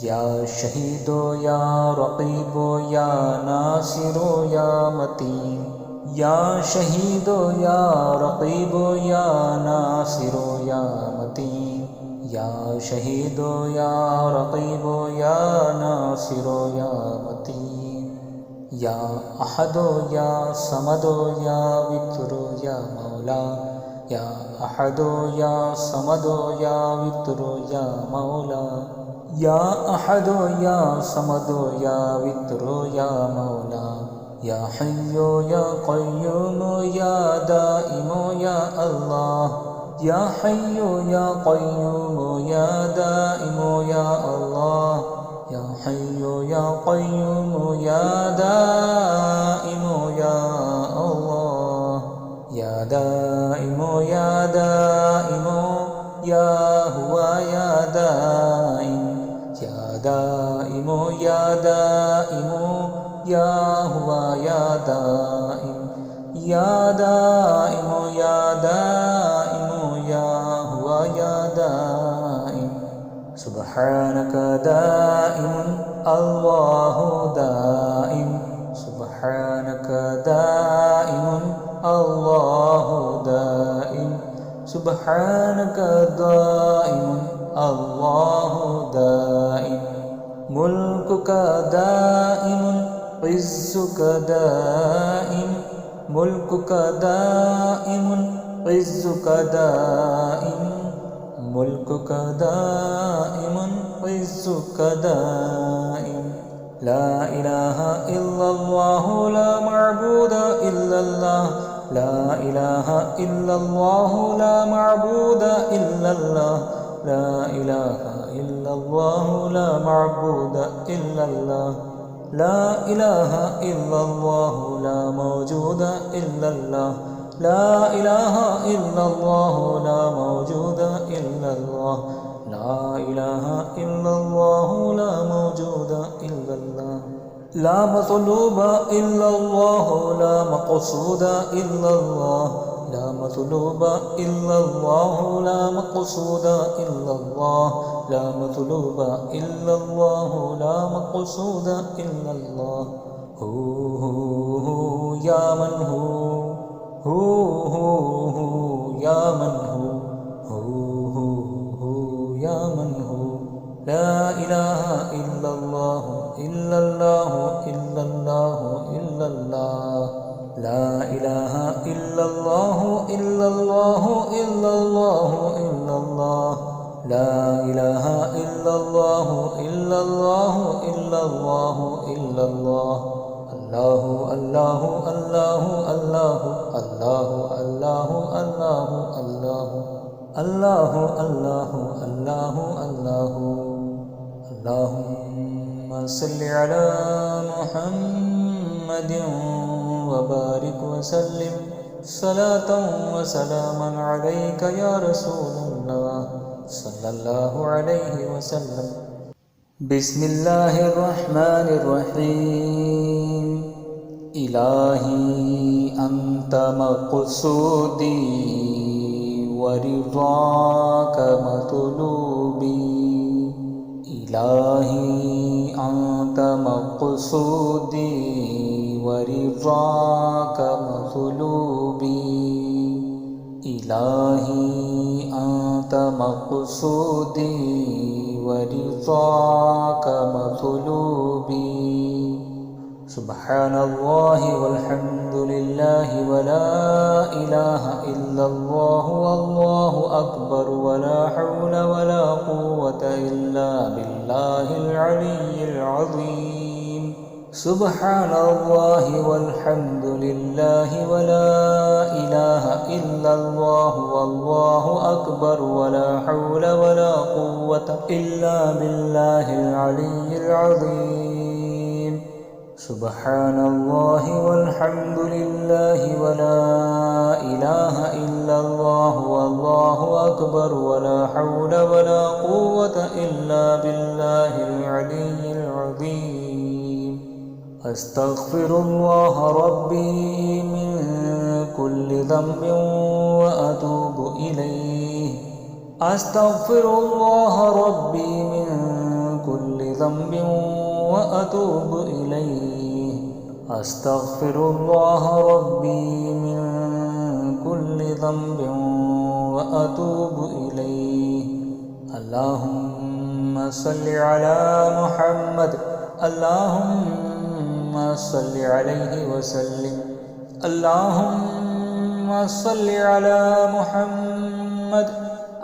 या शहीदो या रक़ीबो या नासिरो या मतीन। या शहीदो या रक़ीबो या नासिरो या मतीन। या शहीदो या रक़ीबो या नासिरो या मतीन। या अहदो या समदो या वित्रो या मौला। या अहदो या समदो या वित्रो या मौला। या अहदो या समदो या वित्रो या मौला। या हय्यो या क़य्यूमो या दाइमो या अल्लाह। या हय्यो या क़य्यूमो या दाइमो या अल्लाह। या हय्यो या क़य्यूमो या दाइमो या अल्लाह। या दाइमो या दाइमो या हुवा या दाइम। या दाइमो या दाइमो या हुवा या दाइम। या दाइमो या दाइमो या हुवा या दाइम। सुब्हानक दाइमुन अल्लाहु दाइम। सुब्हानक दाइमुन अल्लाहु दाइम। सुब्हानक दाइमुन अल्लाहु दाइम। मुल्कुक दाइमुन इज़्ज़ुक दाइम। मुल्कुक दाइमुन इज़्ज़ुक दाइम। मुल्कुक दाइमुन इज़्ज़ुक दाइम। ला इलाहा इल्लल्लाहु ला मअबूद इल्लल्लाह। ला इलाहा इल्लल्लाहु ला मअबूद इल्लल्लाह। ला इलाहा इल्लल्लाहु ला मअबूद इल्लल्लाह। ला इलाहा इल्लल्लाहु ला मौजूद इल्लल्लाह। ला इलाहा इल्लल्लाहु ला मौजूद इल्लल्लाह। ला इलाहा इल्लल्लाहु ला मौजूद इल्लल्लाह। ला मतलूब इल्लल्लाहु ला मक़सूद इल्लल्लाह। ला मतलूब इल्लल्लाहु ला मक़सूद इल्लल्लाह। ला मतलूब इल्लल्लाहु ला मक़सूद इल्लल्लाह। हू या मन हू। हू या मन हू। हू या मन हू। ला इलाहा इल्लल्लाहु इल्लल्लाहु इल्लल्लाहु इल्लल्लाह। ला इलाहा इल्लल्लाहु इल्लल्लाहु इल्लल्लाहु इल्लल्लाह। لا إله إلا الله إلا الله إلا الله إلا الله الله الله الله الله الله الله الله الله الله الله الله الله اللهم صل على محمد وبارك وسلم صلاة وسلاما عليك يا رسول الله صلى الله عليه وسلم بسم الله الرحمن الرحيم إلهي أنت مقصودي ورضاك مطلوبي إلهي أنت مقصودي ورضاك مطلوبي إلهي أنت مقصودي ورضاك مطلوبي سبحان الله والحمد لله ولا إله إلا الله والله أكبر ولا حول ولا قوة إلا بالله العلي العظيم سبحان الله والحمد لله ولا إله إلا الله والله أكبر ولا حول ولا قوة إلا بالله العلي العظيم سبحان الله والحمد لله ولا إله إلا الله والله أكبر ولا حول ولا قوة إلا بالله العلي العظيم أستغفر الله ربي من كل ذنب وأتوب إليه أستغفر الله ربي من كل ذنب وأتوب إليه أستغفر الله ربي من كل ذنب وأتوب إليه اللهم صل على محمد اللهم صل عليه وسلم اللهم صل على محمد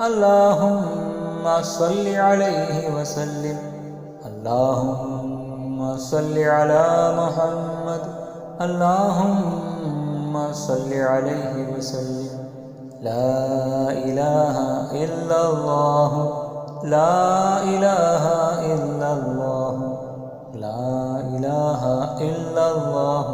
اللهم صل عليه وسلم اللهم صل على محمد اللهم صل عليه وسلم لا إله إلا الله لا إله إلا الله لا إله إلا الله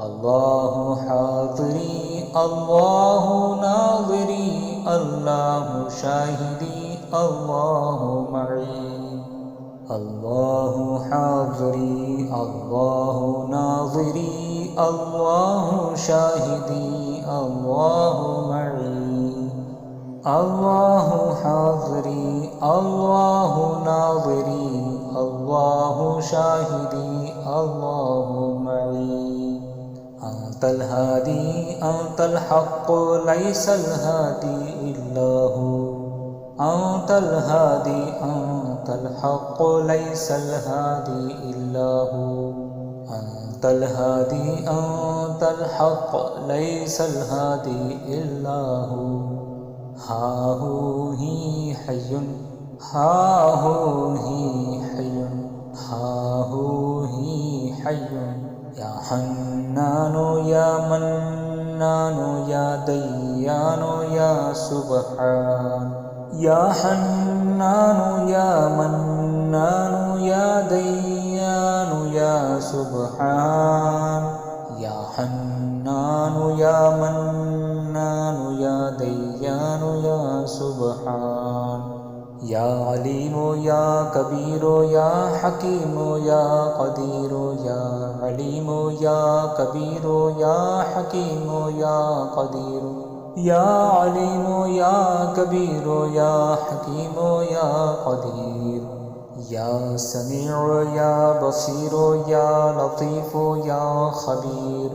الله حاضري الله ناظري الله شاهدي الله معي الله حاضري الله ناظري الله شاهدي الله معي الله حاضري الله ناظري الله شاهدي الله معي أنت الهادي أنت الحق ليس الهادي إلا هو أنت الهادي أنت الحق ليس الهادي إلا هو أنت الهادي أنت الحق ليس الهادي إلا هو ها هو هي حي ها هو هي حي ها هو هي حي يا حنان يا منان يا ديان يا سبحان يا حنان يا منان يا ديان يا سبحان يا حنان يا منان يا ديان يا سبحان يا عليم يا كبير يا حكيم يا قدير يا عليم يا كبير يا حكيم يا قدير يا عليم يا كبير يا حكيم يا قدير يا سميع يا بصير يا لطيف يا خبير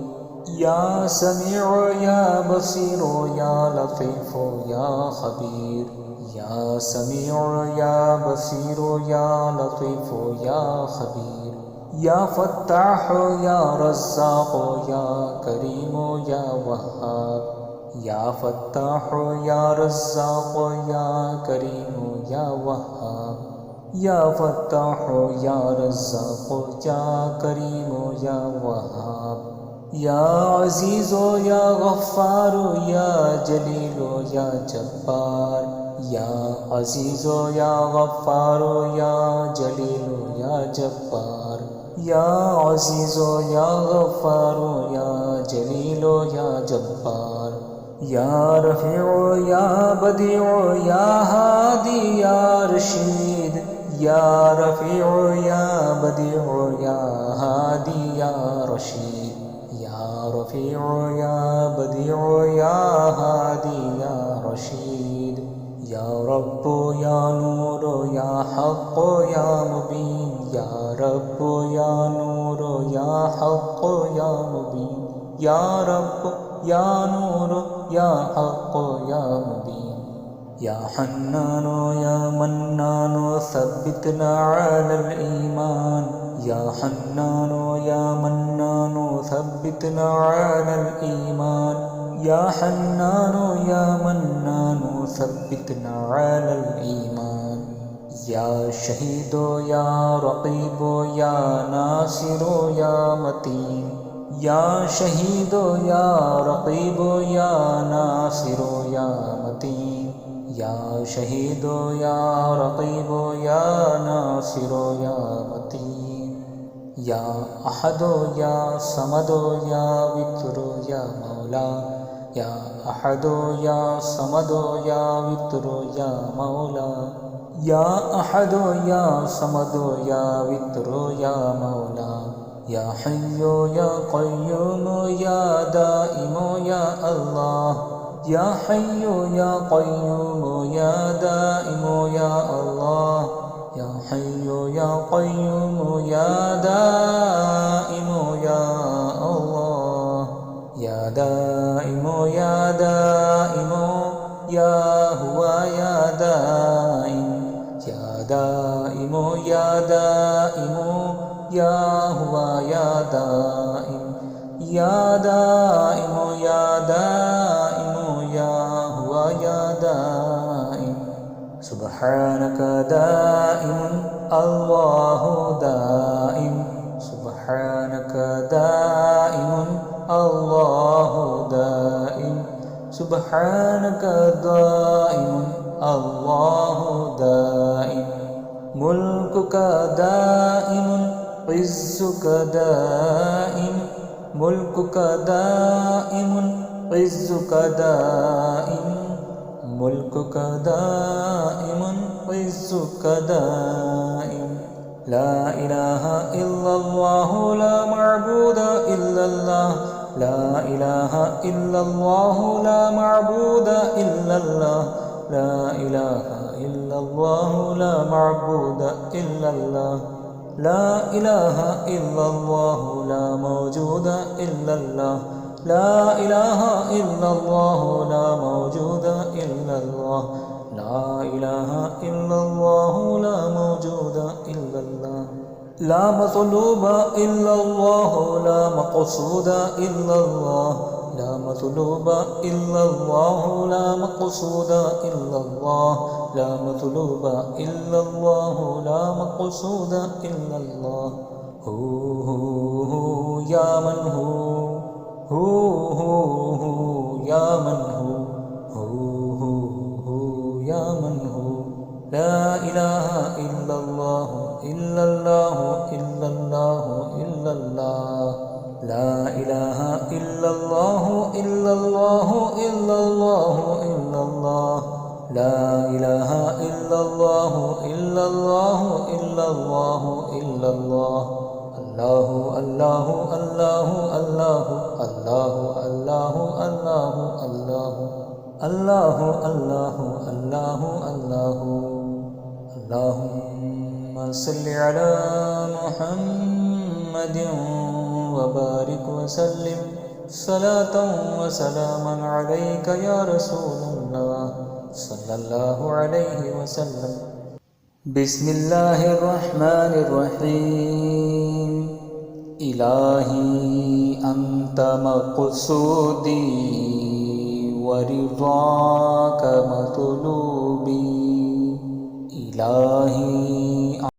يا سميع يا بصير يا لطيف يا خبير يا سميع يا بصير يا لطيف يا خبير يا فتاح يا رزاق يا كريم يا وهاب يا فتاح يا رزاق يا كريم या वहाब या फत्ताहो या रज़्ज़ाक़ो या करीमो या वहाब या अज़ीज़ो या गफ़्फ़ारो या जलीलो या जब्बार या अज़ीज़ो या गफ़्फ़ारो या जलीलो या जब्बार या अज़ीज़ो या गफ़्फ़ारो या जलीलो या जब्बार या रफ़ीओ या बदीओ या हादी या रशीद या रफ़ीओ या बदीओ या हादी या रशीद या रफ़ीओ या बदीओ या हादी या रशीद या रब्बो या नूरो या हक़्क़ो या मुबीन या रब्बो या नूरो या हक़्क़ो या मुबीन या रब्बो या नूरो या हक़्क़ो या मुबीन या हन्नानो या मन्नानो सब्बितना अलल ईमान या हन्नानो या मन्नानो सब्बितना अलल ईमान या हन्नानो या मन्नानो सब्बितना अलल ईमान या शहीदो या रक़ीबो या नासिरो या मतीन या शहीदो या रक़ीबो या नासिरो या मतीन या शहीदो या रक़ीबो या नासिरो या मतीन या अहदो या समदो या वित्रो या मौला या अहदो या समदो या वित्रो या मौला या अहदो या समदो या वित्रो या मौला या हय्यो या क़य्यूमो या दाइमो या अल्लाह या हय्यो या क़य्यूमो या दाइमो या अल्लाह या हय्यो या क़य्यूमो या दाइमो या अल्लाह या दाइमो या दाइमो या हुआ या दाइम या दाइमो या दाइमो या हुआ या दाइम या दाइमो या दाइमो या हुआ या दाइम सुब्हानक दाइमुन अल्लाहु दाइम सुब्हानक दाइमुन अल्लाहु दाइम सुब्हानक दाइमुन अल्लाहु दाइम मुल्कुक दाइमुन इज़्ज़ुक दाइम मुल्कुक दाइमुन इज़्ज़ुक दाइम मुल्कुक दाइमुन इज़्ज़ुक दाइम ला इलाहा इल्लल्लाह ला मअबूद इल्लल्लाह ला इलाहा इल्लल्लाह ला मअबूद इल्लल्लाह ला इलाहा इल्लल्लाह ला मअबूद इल्लल्लाह ला इलाहा इल्लल्लाह ला मौजूद इल्लल्लाह ला इलाहा इल्लल्लाह ला मौजूद इल्लल्लाह ला इलाहा इल्लल्लाह ला मौजूद इल्लल्लाह ला मतलूब इल्लल्लाह ला मक़सूद इल्लल्लाह ला मतलूब इल्लल्लाह ला मक़सूद इल्लल्लाह ला मतलूब इल्लल्लाह ला मक़सूद इल्लल्लाह हू या मन हू या मन हू या मन हू ला इलाहा इल्लल्लाह इल्लल्लाह इल्लल्लाह इल्लल्लाह ला इलाहा इल्लल्लाह इल्लल्लाह इल्लल्लाह इल्लल्लाह ला इलाहा इल्लल्लाह इल्लल्लाह इल्लल्लाह इल्लल्लाह अल्लाहु अल्लाहु अल्लाहु अल्लाहु अल्लाहु अल्लाहु अल्लाहु अल्लाहु अल्लाहु अल्लाहु अल्लाहु अल्लाहु अल्लाहुम्मा सल्लि अला मुहम्मदिन व बारिक व सल्लिम सलातन व सलामन अलैका या रसूलल्लाह सल्लल्लाहु अलैहि वसल्लम बिस्मिल्लाहिर रहमानिर रहीम इलाही अंत मक़सूदी व रिज़ाक मतलूबी इलाही